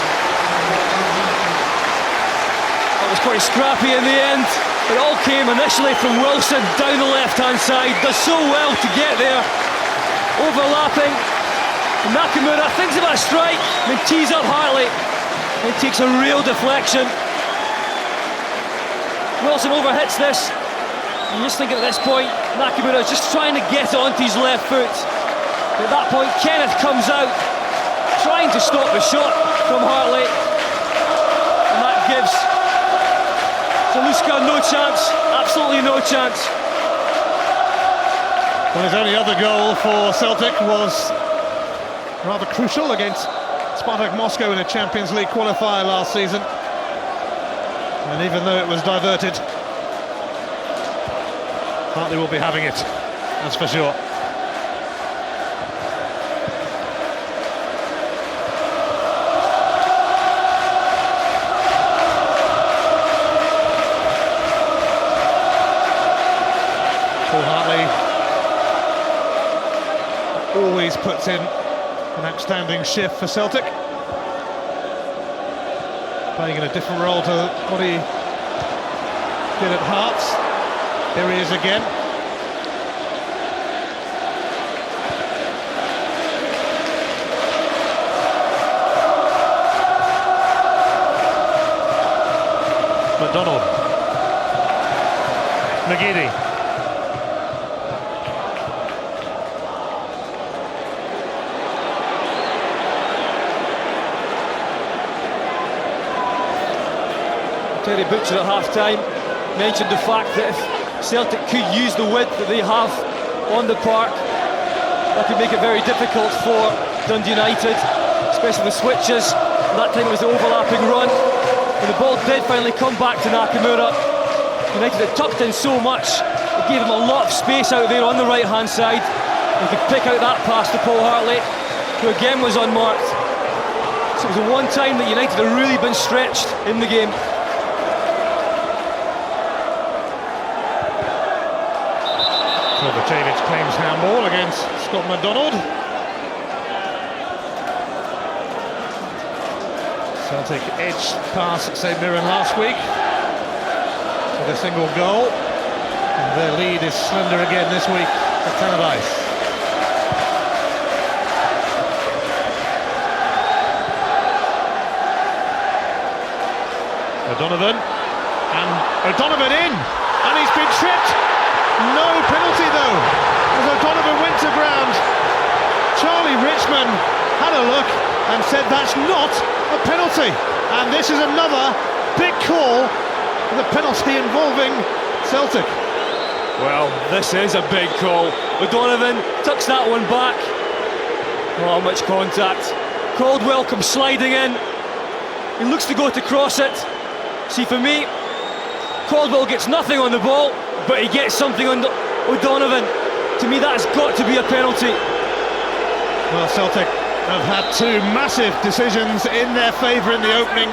It was quite scrappy in the end. It all came initially from Wilson down the left-hand side. Does so well to get there. Overlapping. Nakamura thinks about a strike, then tees up Hartley. He takes a real deflection. Wilson overhits this. I'm just thinking at this point, Nakamura is just trying to get onto his left foot. At that point, Kenneth comes out, trying to stop the shot from Hartley. And that gives Zaluska no chance, absolutely no chance. Well, his only other goal for Celtic was rather crucial against Spartak Moscow in a Champions League qualifier last season. And even though it was diverted, Hartley will be having it, that's for sure. Paul Hartley always puts in An outstanding shift for Celtic. Playing in a different role to what he did at Hearts. Here he is again. McDonald. McGeady. Terry Butcher at half-time mentioned the fact that if Celtic could use the width that they have on the park, that could make it very difficult for Dundee United, especially the switches. That time it was the overlapping run. When the ball did finally come back to Nakamura, United had tucked in so much, it gave him a lot of space out there on the right-hand side. He could pick out that pass to Paul Hartley, who again was unmarked. So it was the one time that United had really been stretched in the game. Kovacevic claims handball against Scott McDonald. Celtic edged past St Mirren last week with a single goal. And their lead is slender again this week at Tannadice. O'Donovan, and O'Donovan in, and he's been tripped. No penalty though, as O'Donovan went to ground. Charlie Richmond had a look and said that's not a penalty, and this is another big call for the penalty involving Celtic. Well, this is a big call. O'Donovan tucks that one back. Oh, much contact. Caldwell comes sliding in. He looks to go to cross it. See, for me, Caldwell gets nothing on the ball, but he gets something on O'Donovan. To me, that's got to be a penalty. Well, Celtic have had two massive decisions in their favour in the opening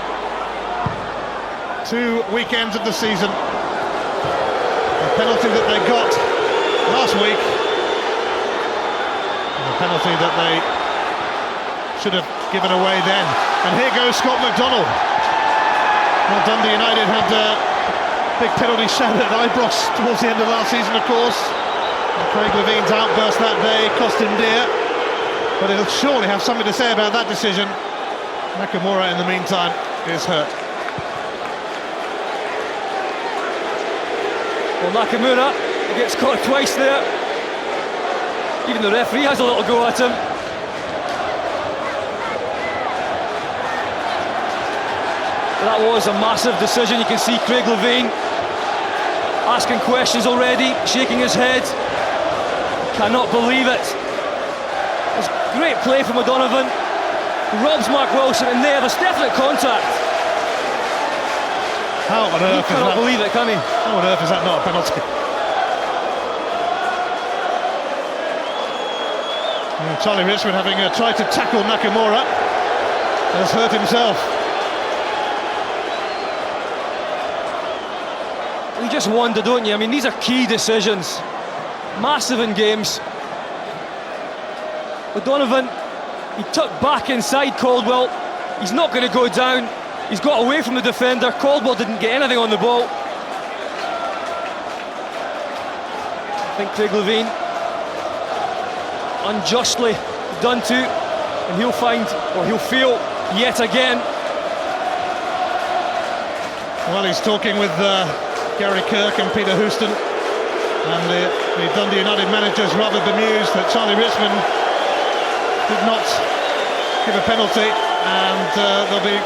2 weekends of the season. The penalty that they got last week, and the penalty that they should have given away then. And here goes Scott McDonald. Well, Dundee United had a big penalty shout at Ibrox towards the end of last season, of course. And Craig Levine's outburst that day cost him dear. But he'll surely have something to say about that decision. Nakamura, in the meantime, is hurt. Well, Nakamura gets caught twice there. Even the referee has a little go at him. That was a massive decision. You can see Craig Levine asking questions already, shaking his head. Cannot believe it. It's great play from O'Donovan. Robs Mark Wilson in there. There's definite contact. How on earth He cannot believe it, can he? How on earth is that not a penalty? And Charlie Richmond, having tried to tackle Nakamura, has hurt himself. You just wonder, don't you? I mean, these are key decisions, massive in games. O'Donovan, he tucked back inside Caldwell. He's not going to go down. He's got away from the defender. Caldwell didn't get anything on the ball. I think Craig Levine unjustly done to, and he'll find, or he'll feel yet again. Well, he's talking with Gary Kirk and Peter Houston, and the Dundee United manager's rather bemused that Charlie Richmond did not give a penalty, and they'll be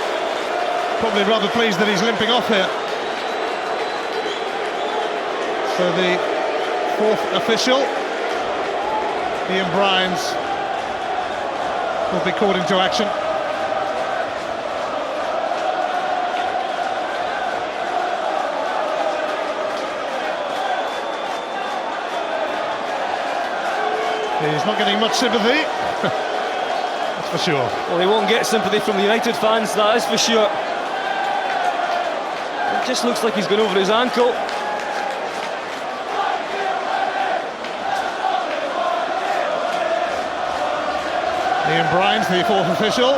probably rather pleased that he's limping off here. So the fourth official, Ian Bryans, will be called into action. He's not getting much sympathy, that's for sure. Well, he won't get sympathy from the United fans, that is for sure. It just looks like he's gone over his ankle. Ian Bryans, the fourth official,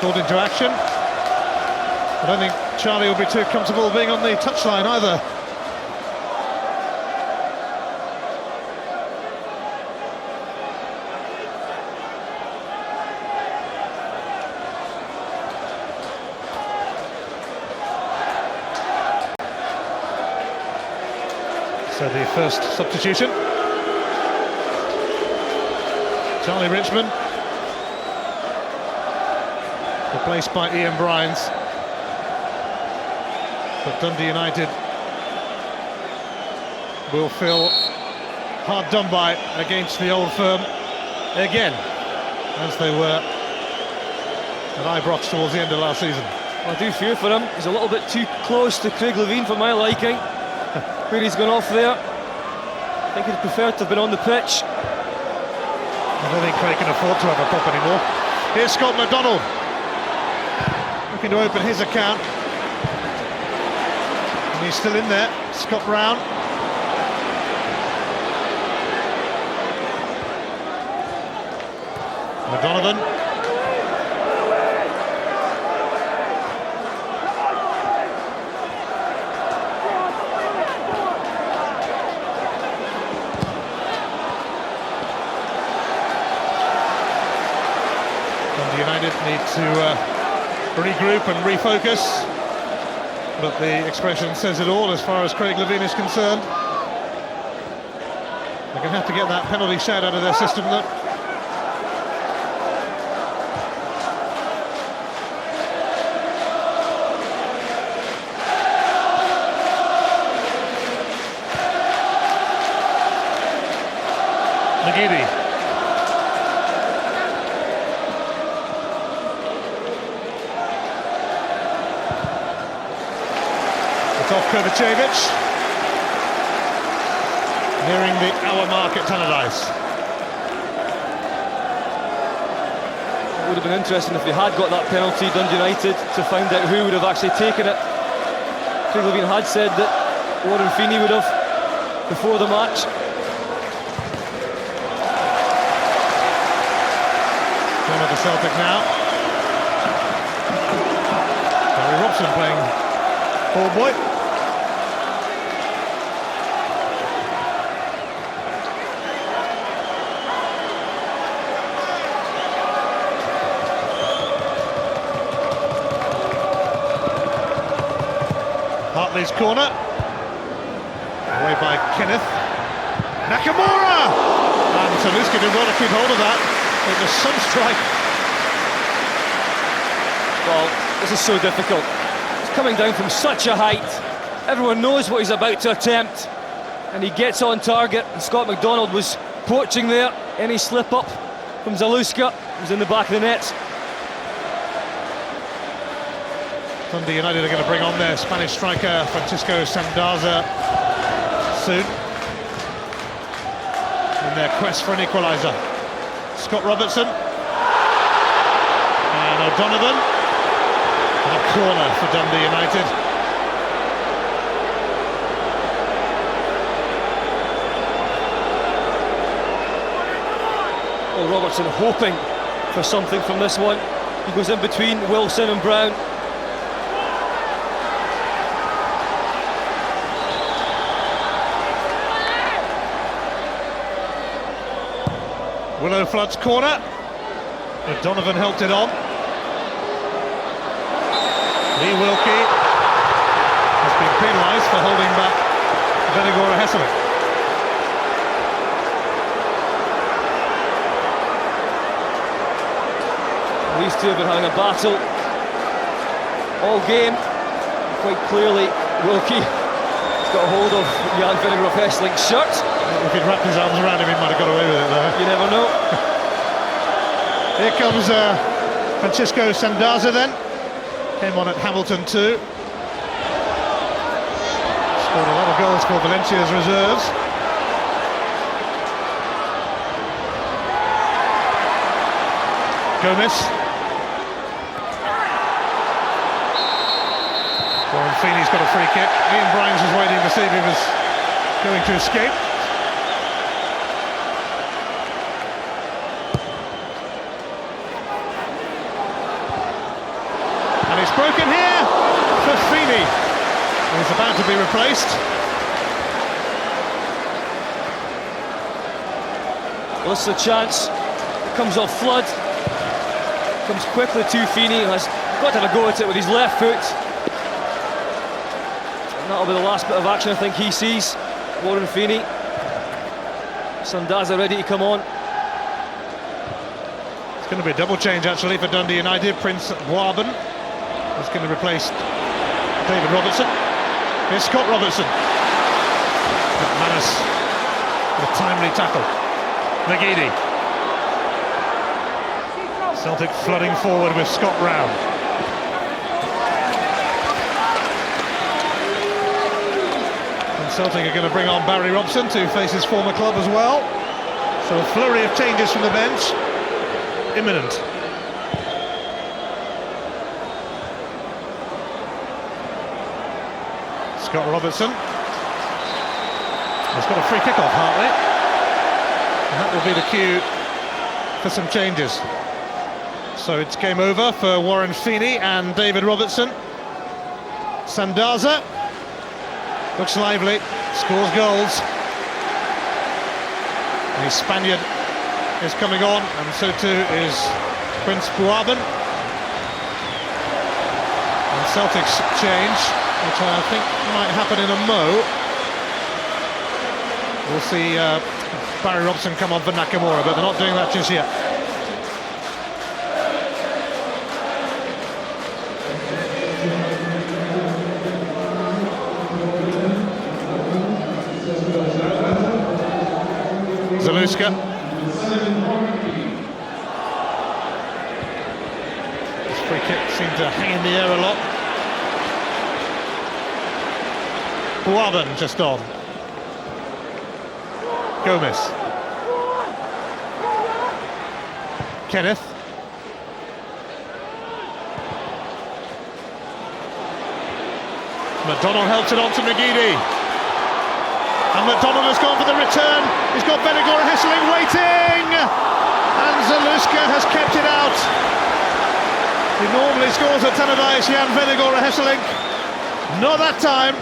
called into action. I don't think Charlie will be too comfortable being on the touchline either. So the first substitution, Charlie Richmond, replaced by Ian Bryans. But Dundee United will feel hard done by against the old firm again, as they were at Ibrox towards the end of last season. Well, I do fear for him. He's a little bit too close to Craig Levein for my liking. Where he's gone off there. I think he'd prefer to have been on the pitch. I don't think Craig can afford to have a pop anymore. Here's Scott McDonald, looking to open his account. And he's still in there, Scott Brown. McDonovan. United need to regroup and refocus, but the expression says it all as far as Craig Levein is concerned. They're going to have to get that penalty shout out of their system, though. McGeady. Off Kovacevic, nearing the hour mark at Tannadice. It would have been interesting if they had got that penalty, Dundee United, to find out who would have actually taken it. Craig Levein had said that Warren Feeney would have before the match. Turn of the Celtic now. Barry Robson playing ball boy. Hartley's corner, away by Kenneth. Nakamura! And Taluska did well to keep hold of that. It was some strike. Well, this is so difficult. He's coming down from such a height. Everyone knows what he's about to attempt. And he gets on target, and Scott McDonald was poaching there. Any slip up from Zaluska was in the back of the net. Dundee United are going to bring on their Spanish striker Francisco Sandaza soon in their quest for an equaliser. Scott Robertson and O'Donovan, and a corner for Dundee United. Well, Robertson hoping for something from this one. He goes in between Wilson and Brown. Willow Flood's corner. O'Donovan helped it on. Lee Wilkie has been penalised for holding back Venegora Hesselink. These two have been having a battle all game. Quite clearly, Wilkie has got a hold of Jan Venegora Hesselink's shirt. If he'd wrapped his arms around him, he might have got away with it, though. You never know. Here comes Francisco Sandaza then. Came on at Hamilton too. Scored a lot of goals for Valencia's reserves. Gomez. Warren Feeney's got a free kick. Ian Bryans was waiting to see if he was going to escape. broken here for Feeney. He's about to be replaced. Well, this is a chance. It comes off Flood. Comes quickly to Feeney. Has got to have a go at it with his left foot. And that'll be the last bit of action I think he sees. Warren Feeney. Sandaza ready to come on. It's going to be a double change actually for Dundee United. Prince Boaben is going to replace David Robertson. Here's Scott Robertson. McManus with a timely tackle. McGeady. Celtic flooding forward with Scott Brown. And Celtic are going to bring on Barry Robson to face his former club as well. So a flurry of changes from the bench. Imminent. Scott Robertson has got a free kick off Hartley, and that will be the cue for some changes. So it's game over for Warren Feeney and David Robertson. Sandaza looks lively, scores goals. The Spaniard is coming on, and so too is Prince Boaben. And Celtic's change, which I think might happen in a mo. We'll see Barry Robson come on for Nakamura, but they're not doing that just yet. Zaluska. This free kick seemed to hang in the air a lot. Boaben just on. Gomez. Kenneth. McDonald helps it on to McGeady. And McDonald has gone for the return. He's got Venegora Hesseling waiting. And Zaluska has kept it out. He normally scores at Tannadice, Jan Venegora Hesseling. Not that time.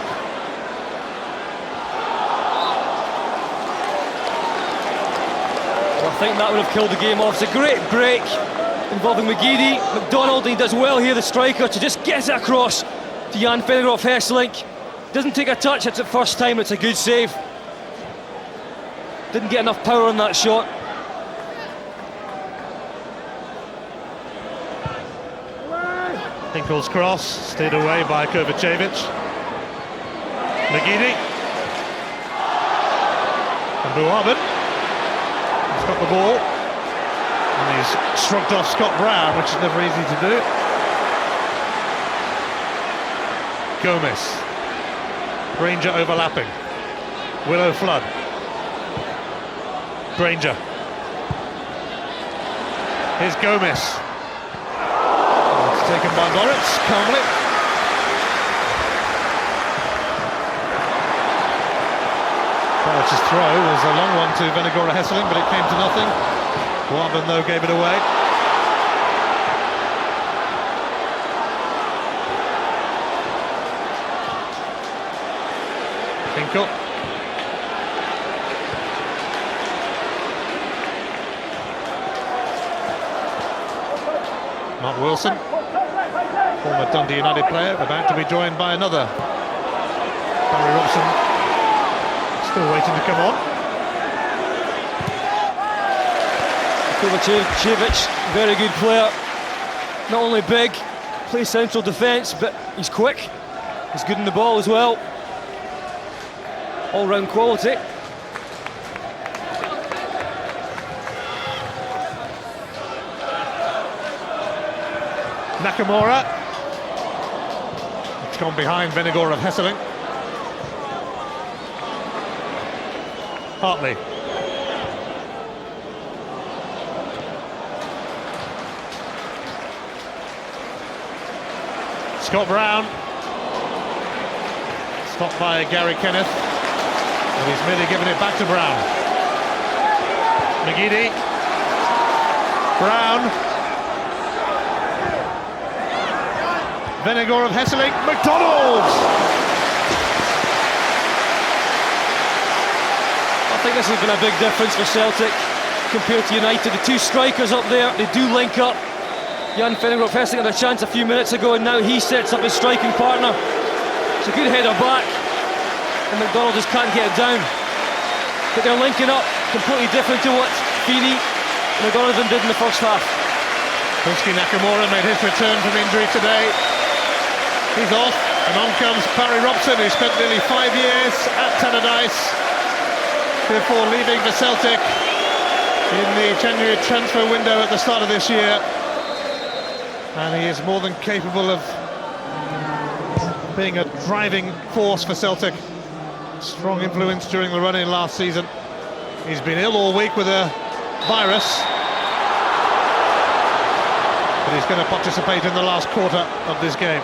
I think that would have killed the game off. It's a great break involving McGeady, McDonald, and he does well here, the striker, to just get it across to Jan Venegora Hesseling. Doesn't take a touch, it's the first time, it's a good save. Didn't get enough power on that shot. Hinkle's cross, steered away by Kovacevic. McGeady. And Boaben. He's got the ball. And he's shrugged off Scott Brown, which is never easy to do. Gomez. Granger overlapping. Willow Flood. Granger. Here's Gomez. It's taken by Moritz, calmly. Moritz's throw was a long one to Venegora Hesseling, but it came to nothing. Boaben, though, gave it away. Hinkle. Mark Wilson, former Dundee United player, about to be joined by another. Barry Robson, still waiting to come on. Kovacevic, very good player. Not only big, plays central defence, but he's quick. He's good in the ball as well. All-round quality. Nakamura. It's gone behind Venegora of Hesseling. Hartley. Scott Brown. Stopped by Gary Kenneth. And he's merely given it back to Brown. McGeady. Brown. Vennegoor of Hesselink, McDonald! I think this has been a big difference for Celtic compared to United. The two strikers up there, they do link up. Jan Vennegoor of Hesselink had a chance a few minutes ago, and now he sets up his striking partner. It's a good header back, and McDonald just can't get it down. But they're linking up, completely different to what Feeney and McDonald did in the first half. Kosuke Nakamura made his return from injury today. He's off, and on comes Barry Robson, who spent nearly 5 years at Tannadice before leaving for Celtic in the January transfer window at the start of this year. And he is more than capable of being a driving force for Celtic. Strong influence during the run-in last season. He's been ill all week with a virus, but he's going to participate in the last quarter of this game.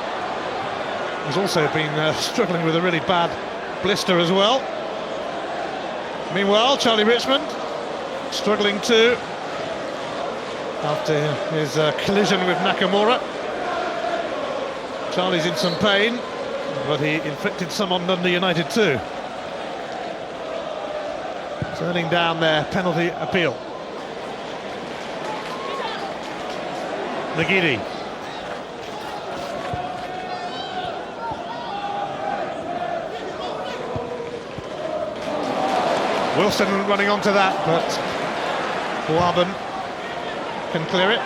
He's also been struggling with a really bad blister as well. Meanwhile, Charlie Richmond struggling too after his collision with Nakamura. Charlie's in some pain, but he inflicted some on Dundee United too. Turning down their penalty appeal. McGeady. Wilson running onto that, but Boaben can clear it.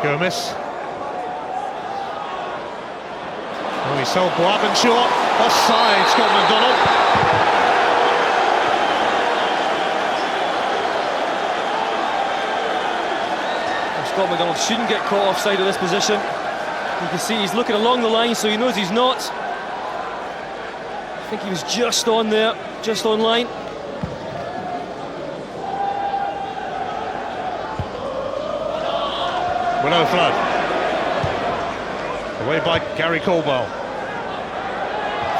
Gomez. Well, he sold Boaben short. Offside, Scott McDonald. Scott McDonald shouldn't get caught offside of this position. You can see he's looking along the line, so he knows he's not. I think he was just on there, just on line. Willow Flood. Away by Gary Caldwell.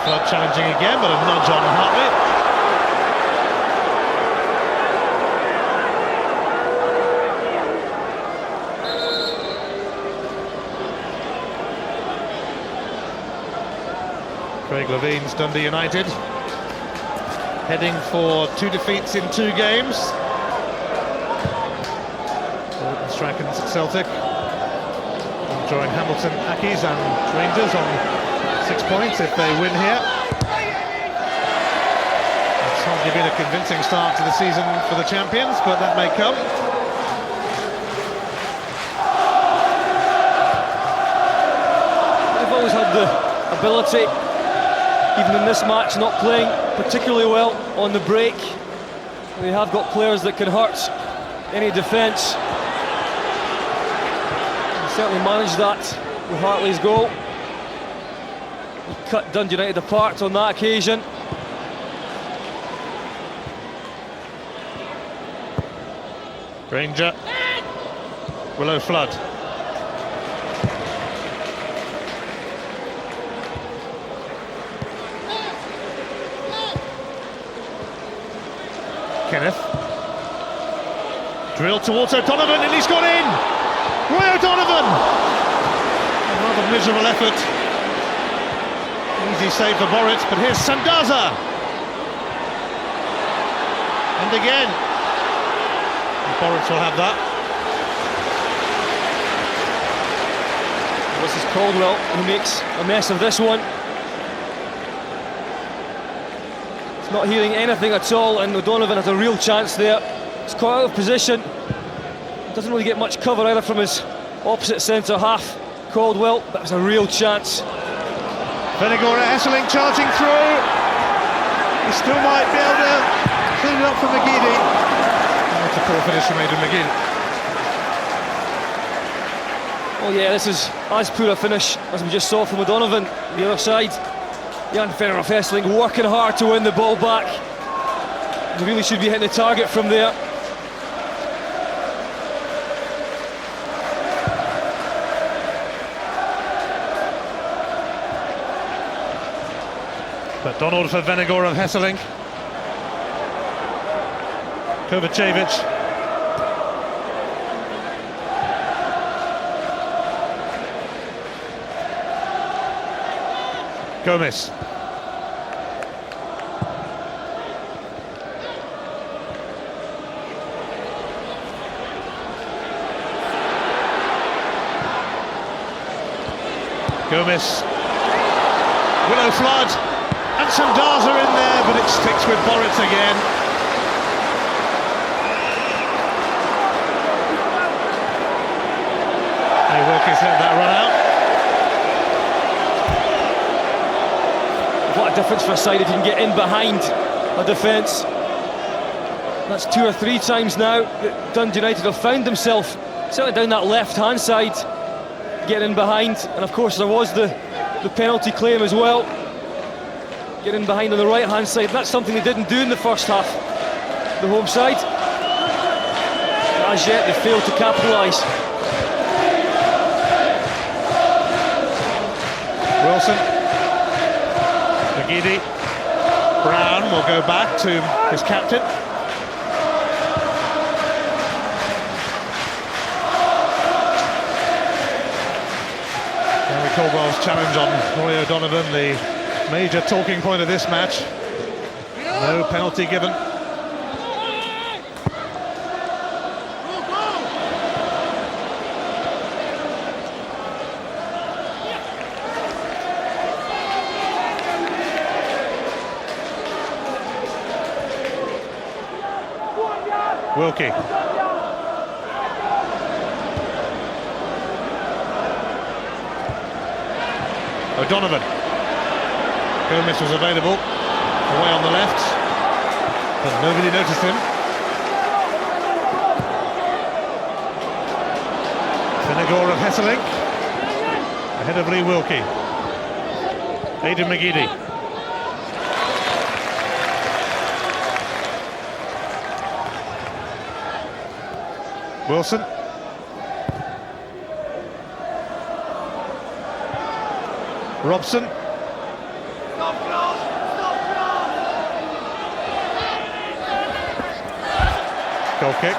Flood challenging again, but a nudge on Hartley. Craig Levine's Dundee United heading for 2 defeats in 2 games. Strachan's at Celtic enjoying Hamilton Accies and Rangers on 6 points if they win here. It's hardly been a convincing start to the season for the champions, but that may come. They've always had the ability, even in this match, not playing particularly well on the break. They have got players that can hurt any defence. They certainly managed that with Hartley's goal. He cut Dundee United apart on that occasion. Ranger. Willow Flood. Kenneth. Drilled towards O'Donovan and he's gone in! Roy O'Donovan! A rather miserable effort. Easy save for Boritz, but here's Sandaza! And again. Boritz will have that. This is Caldwell who makes a mess of this one. Not hearing anything at all, and O'Donovan has a real chance there. He's quite out of position. Doesn't really get much cover either from his opposite centre half, Caldwell. That was a real chance. Vennegoor Hesselink charging through. He still might be able to clean it up for McGeady. That's a poor finish from Aidan McGeady. Oh yeah, this is as poor a finish as we just saw from O'Donovan, the other side. Jan Vennegoor of Hesselink working hard to win the ball back. He really should be hitting the target from there. But Donald for Vennegoor of Hesselink. Kovacevic. Gomez. Gomez. Willow Flood. And Sandaza in there, but it sticks with Boritz again. Hey, Wilkie's let that run out. What a difference for a side if you can get in behind a defence. That's 2 or 3 times now that Dundee United have found themselves certainly down that left-hand side, getting in behind. And of course there was the penalty claim as well. Getting behind on the right-hand side. That's something they didn't do in the first half, the home side. As yet they failed to capitalise. Wilson. McGeady. Brown will go back to his captain. Gary Caldwell's challenge on Roy O'Donovan, the major talking point of this match. No penalty given. Wilkie. O'Donovan. Gomez was available, away on the left, but nobody noticed him. Finnegan of Hesselink, ahead of Lee Wilkie. Aidan McGeady. Wilson. Robson. Goal kick.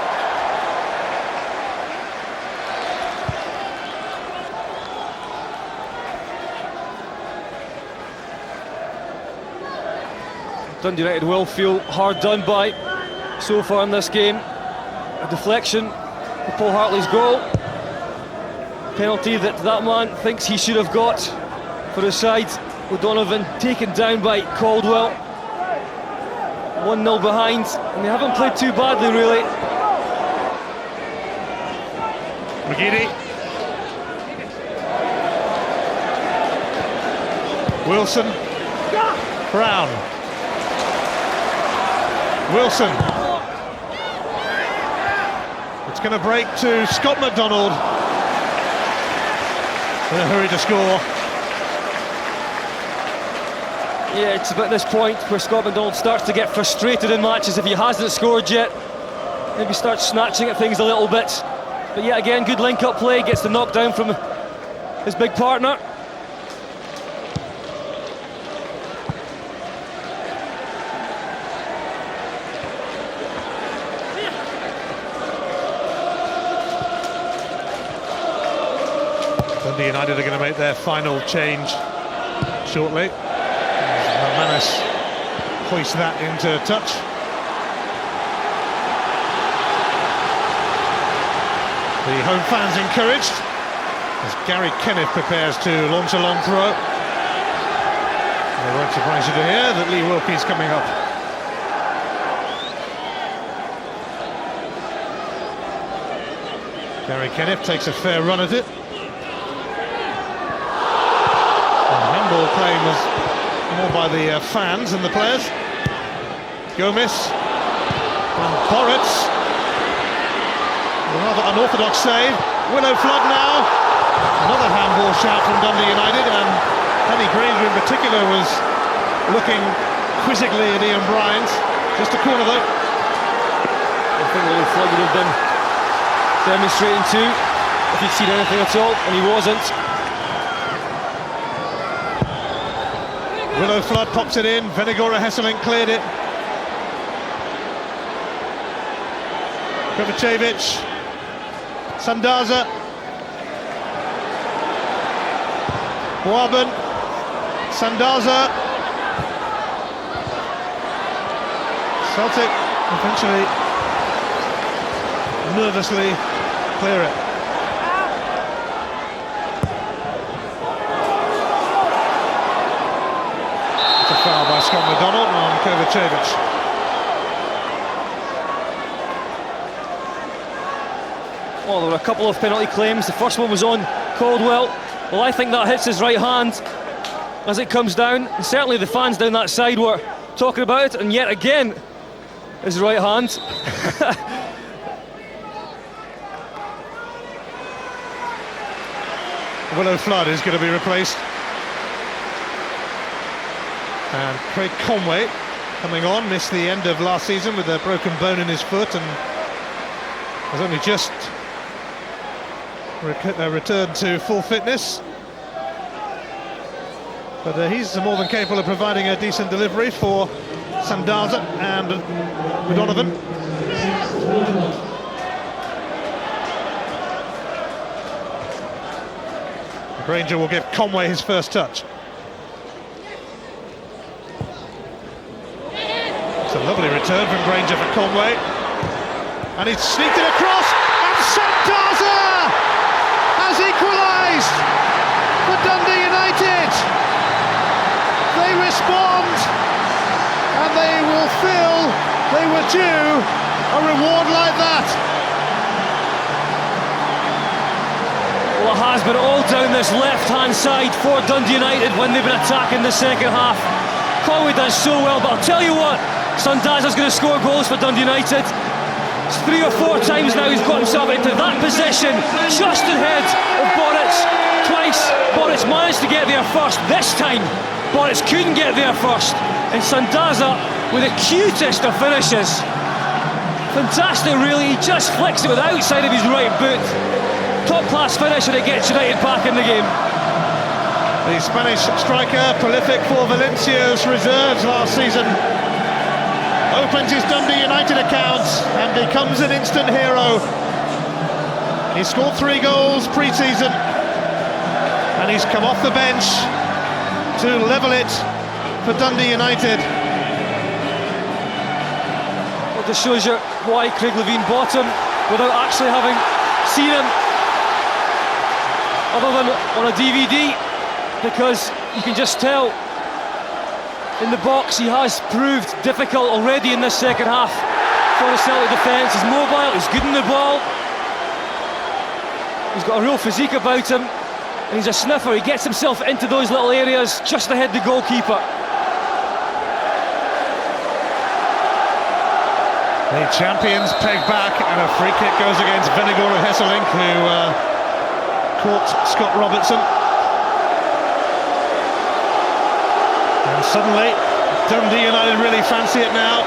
Dundee United will feel hard done by so far in this game. A deflection for Paul Hartley's goal. Penalty that man thinks he should have got for his side. O'Donovan taken down by Caldwell. 1-0 behind, and they haven't played too badly really. McGeady. Wilson. Brown. Wilson. It's going to break to Scott McDonald in a hurry to score. Yeah, it's about this point where Scott McDonald starts to get frustrated in matches if he hasn't scored yet. Maybe starts snatching at things a little bit. But yet again, good link-up play, gets the knockdown from his big partner. Dundee United are going to make their final change shortly. Manas hoist that into touch. The home fans encouraged as Gary Kenneth prepares to launch a long throw. It won't surprise you to hear that Lee Wilkie's coming up. Gary Kenneth takes a fair run at it. And handball claim was more by the fans than the players. Gomez and Boritz. A rather unorthodox save. Willow Flood now. Another handball shout from Dundee United, and Penny Granger in particular was looking quizzically at Ian Bryant. Just a corner though. I think Willow Flood would have been demonstrating too if he'd seen anything at all, and he wasn't. Willow Flood pops it in. Venegora Hesselink cleared it. Kovacevic, Sandaza, Boaben, Sandaza. Celtic eventually nervously clear it. It's a foul by Scott McDonald on Kovacevic. Well, there were a couple of penalty claims. The first one was on Caldwell. Well, I think that hits his right hand as it comes down. And certainly the fans down that side were talking about it, and yet again, his right hand. Willow Flood is going to be replaced. And Craig Conway coming on, missed the end of last season with a broken bone in his foot and has only just returned to full fitness. But he's more than capable of providing a decent delivery for Sandaza and Donovan. Granger will give Conway his first touch. It's a lovely return from Granger for Conway. And he's sneaked it across, and Sandaza has equalised for Dundee United. They respond, and they will feel they were due a reward like that. Well, it has been all down this left-hand side for Dundee United when they've been attacking the second half. Conway does so well, but I'll tell you what, Sandaza's going to score goals for Dundee United. 3 or 4 times now he's got himself into that position, just ahead of Boric. Twice, Boric managed to get there first. This time, Boric couldn't get there first. And Sandaza with the cutest of finishes. Fantastic, really. He just flicks it with the outside of his right boot. Top-class finish, and it gets United back in the game. The Spanish striker, prolific for Valencia's reserves last season, opens his Dundee United account and becomes an instant hero. He scored 3 goals pre-season, and he's come off the bench to level it for Dundee United. Well, this shows you why Craig Levein bought him without actually having seen him, other than on a DVD, because you can just tell in the box he has proved difficult already in this second half for the Celtic defence. He's mobile, he's good in the ball, he's got a real physique about him, and he's a sniffer. He gets himself into those little areas just ahead the goalkeeper. The champions peg back, and a free kick goes against Vennegoor of Hesselink, who caught Scott Robertson. And suddenly, Dundee United really fancy it now.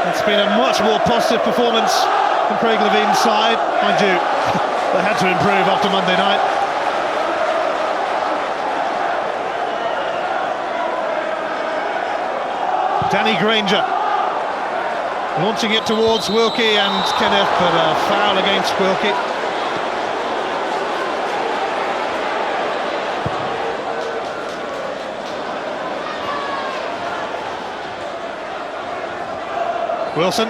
It's been a much more positive performance from Craig Levein's side. Mind you, they had to improve after Monday night. Danny Granger launching it towards Wilkie and Kenneth, but a foul against Wilkie. Wilson.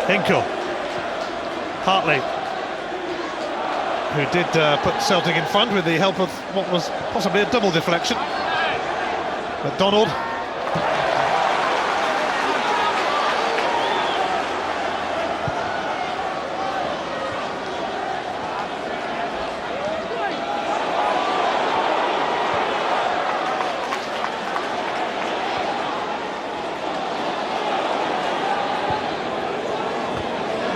Hinkle. Hartley, who did put Celtic in front with the help of what was possibly a double deflection. McDonald.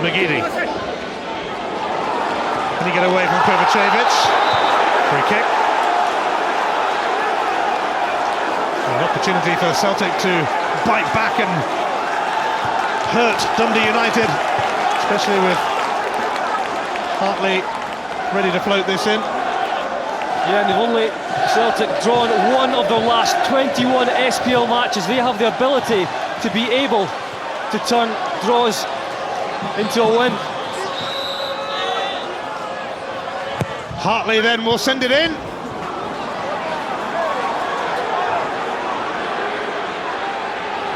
McGeady. Can he get away from Kovacevic? Free kick. An opportunity for Celtic to bite back and hurt Dundee United, especially with Hartley ready to float this in. Yeah, and they've only, Celtic, drawn one of their last 21 SPL matches. They have the ability to be able to turn draws into a win. Hartley then will send it in.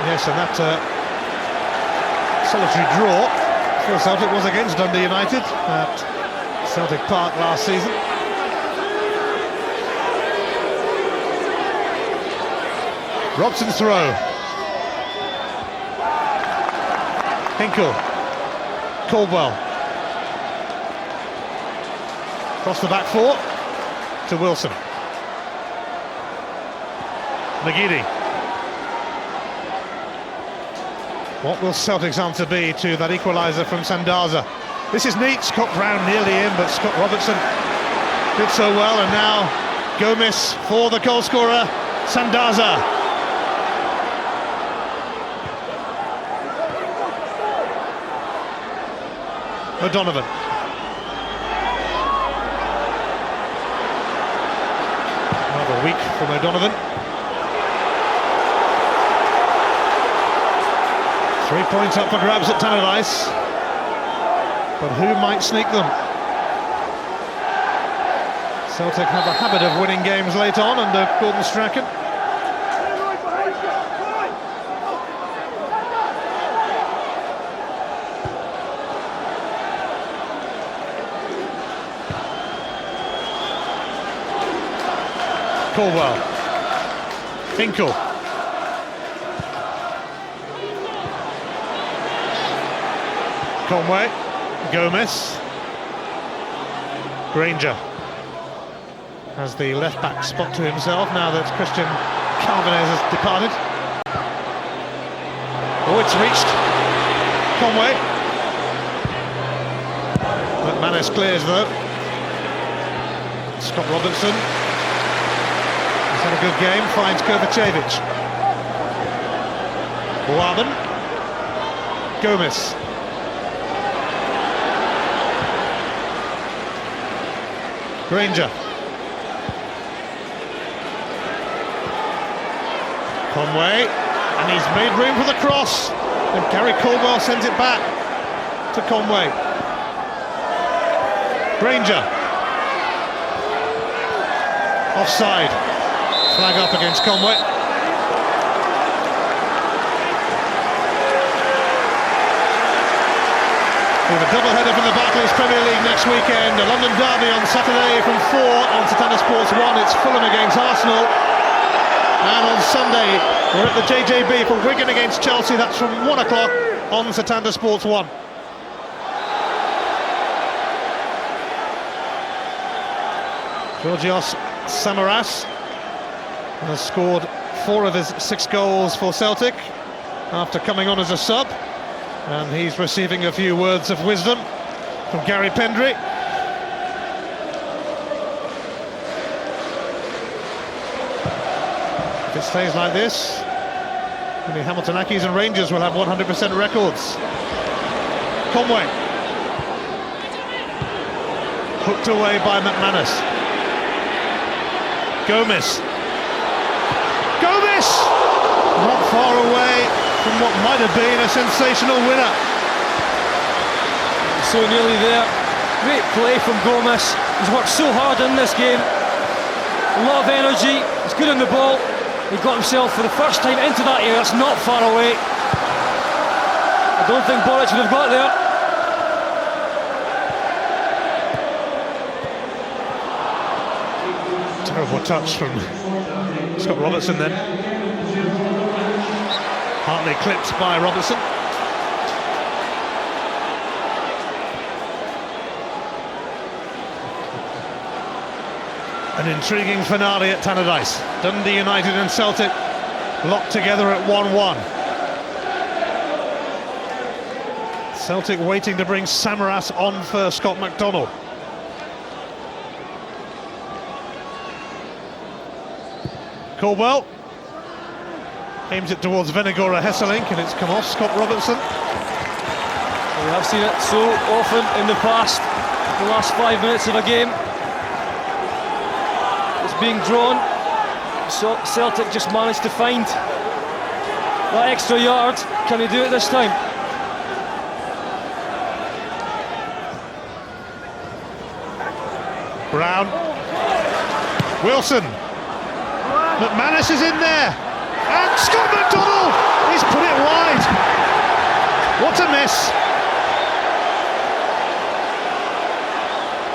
Yes, and that solitary draw for Celtic was against Dundee United at Celtic Park last season. Robson's throw. Hinkle. Caldwell. Across the back four to Wilson. McGeady. What will Celtic's answer be to that equaliser from Sandaza? This is neat. Scott Brown nearly in, but Scott Robertson did so well, and now Gomez for the goal scorer, Sandaza. O'Donovan. Rather weak from O'Donovan. 3 points up for grabs at Tannadice. But who might sneak them? Celtic have a habit of winning games late on under Gordon Strachan. Caldwell. Hinkle. Conway. Gomez. Granger has the left back spot to himself now that Christian Calvinez has departed. Oh, it's reached. Conway. McManus clears though. Scott Robertson. Had a good game, finds Kovacevic. Warman. Gomez. Granger. Conway, and he's made room for the cross, and Gary Caldwell sends it back to Conway. Granger. Offside. Flag up against Conway. We have a double-header from the Barclays Premier League next weekend. A London derby on Saturday from 4 on Satana Sports 1. It's Fulham against Arsenal. And on Sunday, we're at the JJB for Wigan against Chelsea. That's from 1 o'clock on Satana Sports 1. Georgios Samaras has scored 4 of his 6 goals for Celtic after coming on as a sub, and he's receiving a few words of wisdom from Gary Pendry. If it stays like this, the Hamilton Accies and Rangers will have 100% records. Conway. Hooked away by McManus. Gomez. Not far away from what might have been a sensational winner. So nearly there. Great play from Gomez. He's worked so hard in this game. A lot of energy. He's good on the ball. He got himself for the first time into that area. That's not far away. I don't think Boric would have got there. Terrible touch from Scott Robertson then. Hartley clipped by Robertson. An intriguing finale at Tannadice. Dundee United and Celtic locked together at 1-1. Celtic waiting to bring Samaras on for Scott McDonald. Caldwell aims it towards Venegora Hesselink, and it's come off Scott Robertson. We have seen it so often in the past, the last 5 minutes of a game. being drawn. So Celtic just managed to find that extra yard. Can they do it this time? Brown. Wilson. McManus is in there. And Scott McDonald! He's put it wide. What a miss.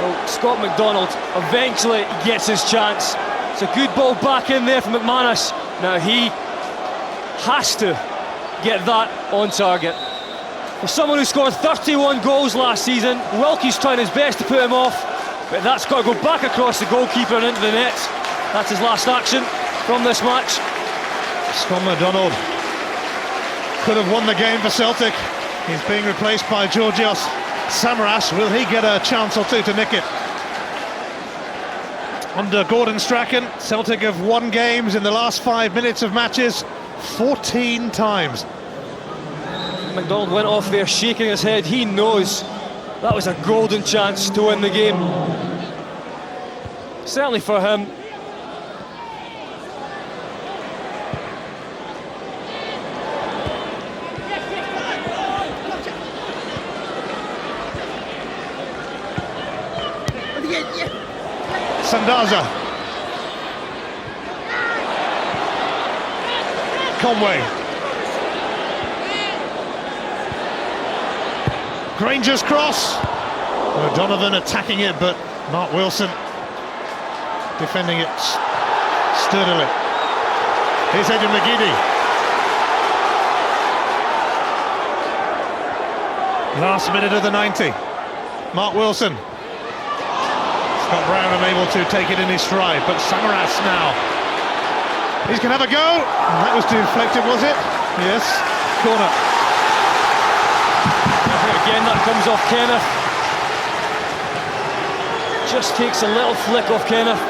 Well, Scott McDonald eventually gets his chance. It's a good ball back in there from McManus. Now he has to get that on target. For someone who scored 31 goals last season, Wilkie's trying his best to put him off, but that's got to go back across the goalkeeper and into the net. That's his last action from this match. Scott McDonald could have won the game for Celtic. He's being replaced by Georgios Samaras. Will he get a chance or two to nick it? Under Gordon Strachan, Celtic have won games in the last 5 minutes of matches 14 times. McDonald went off there shaking his head. He knows that was a golden chance to win the game. Certainly for him. Sandaza. Conway. Granger's cross. O'Donovan attacking it, but Mark Wilson defending it sturdily. Here's Edin McGeady. Last minute of the 90. Mark Wilson. Scott Brown unable to take it in his stride, but Samaras now. He's going to have a go. That was deflected, was it? Yes. Corner. Again, that comes off Kenneth. Just takes a little flick off Kenneth.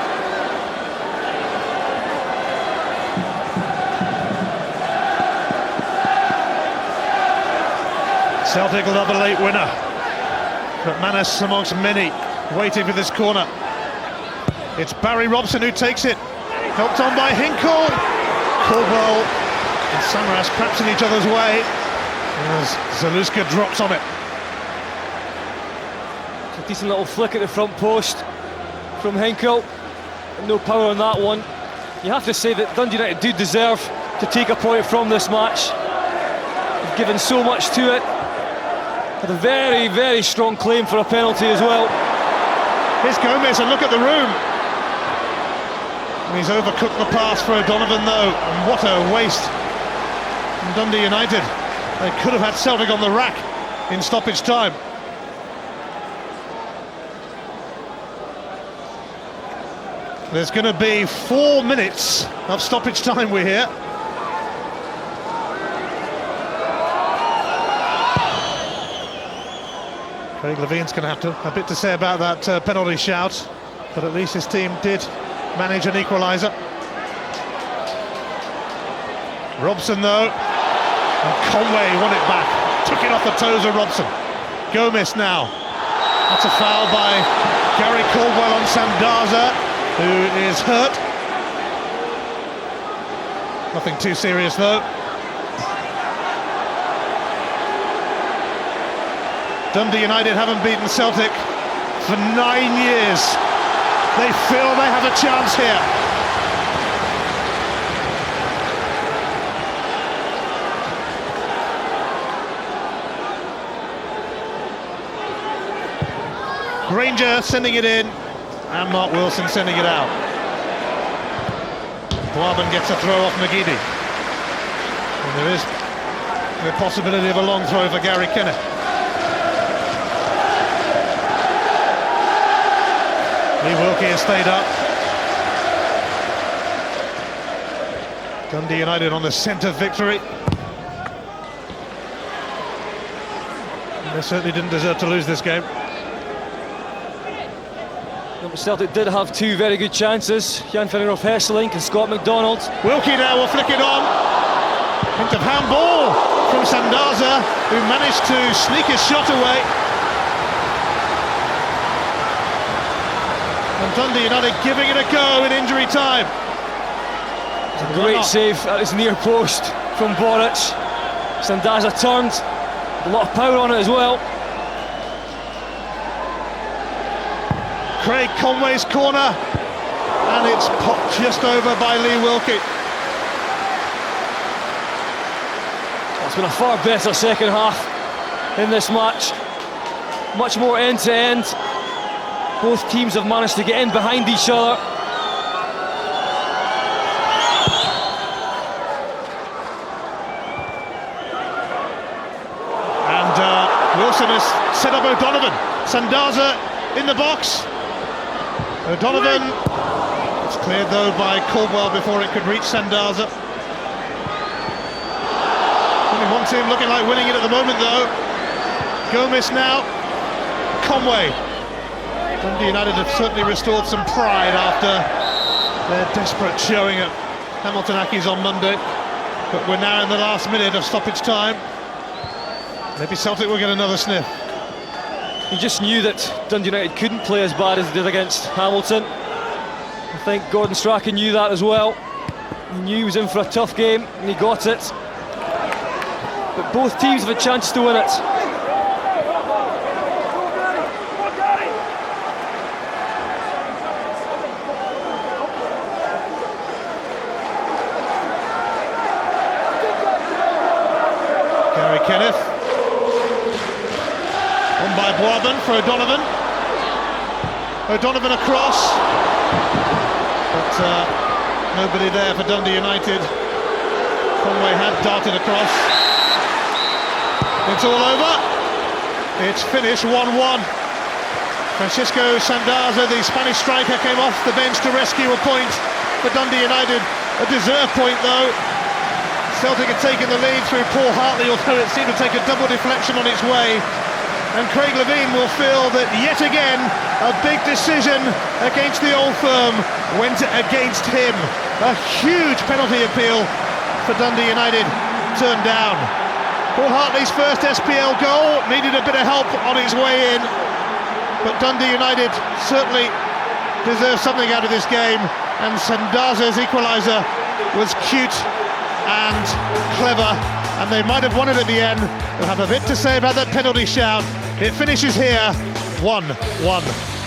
Celtic will have a late winner. McManus amongst many, waiting for this corner. It's Barry Robson who takes it. Helped on by Hinkle. Caldwell and Samaras perhaps in each other's way as Zaluska drops on it. It's a decent little flick at the front post from Hinkle. No power on that one. You have to say that Dundee United do deserve to take a point from this match. They've given so much to it. Had a very, very strong claim for a penalty as well. Here's Gomez, and look at the room. And he's overcooked the pass for O'Donovan though, and what a waste from Dundee United. They could have had Celtic on the rack in stoppage time. There's going to be 4 minutes of stoppage time, we hear. Craig Levine's going to have a bit to say about that penalty shout, but at least his team did manage an equaliser. Robson though, and Conway won it back, took it off the toes of Robson. Gomez now. That's a foul by Gary Caldwell on Sandaza, who is hurt. Nothing too serious though. Dundee United haven't beaten Celtic for 9 years. They feel they have a chance here. Granger sending it in, and Mark Wilson sending it out. Boabin gets a throw off McGeady. And there is the possibility of a long throw for Gary Kenneth. Lee Wilkie has stayed up. Dundee United on the scent of victory. And they certainly didn't deserve to lose this game. Celtic did have 2 very good chances. Jan Fenneroff Hesselink and Scott McDonald. Wilkie now will flick it on. Hint of handball from Sandaza, who managed to sneak his shot away. And Dundee United giving it a go in injury time. Great save at his near post from Boric. Sandaza turned, a lot of power on it as well. Craig Conway's corner, and it's popped just over by Lee Wilkie. It's been a far better second half in this match. Much more end-to-end. Both teams have managed to get in behind each other. And Wilson has set up O'Donovan. Sandaza in the box. O'Donovan, it's cleared though by Caldwell before it could reach Sandaza. Only one team looking like winning it at the moment though. Gomez now, Conway. Dundee United have certainly restored some pride after their desperate showing at Hamilton Accies on Monday. But we're now in the last minute of stoppage time. Maybe Celtic will get another sniff. He just knew that Dundee United couldn't play as bad as they did against Hamilton. I think Gordon Strachan knew that as well. He knew he was in for a tough game and he got it. But both teams have a chance to win it. Gary Kenneth. On by Boisben for O'Donovan. O'Donovan across. But nobody there for Dundee United. Conway had darted across. It's all over. It's finished 1-1. Francisco Sandaza, the Spanish striker, came off the bench to rescue a point for Dundee United. A deserved point though. Celtic had taken the lead through Paul Hartley, although it seemed to take a double deflection on its way. And Craig Levein will feel that yet again a big decision against the Old Firm went against him. A huge penalty appeal for Dundee United turned down. Paul Hartley's first SPL goal needed a bit of help on its way in, but Dundee United certainly deserve something out of this game, and Sandaza's equaliser was cute and clever, and they might have won it at the end. They'll have a bit to say about that penalty shout. It finishes here 1-1.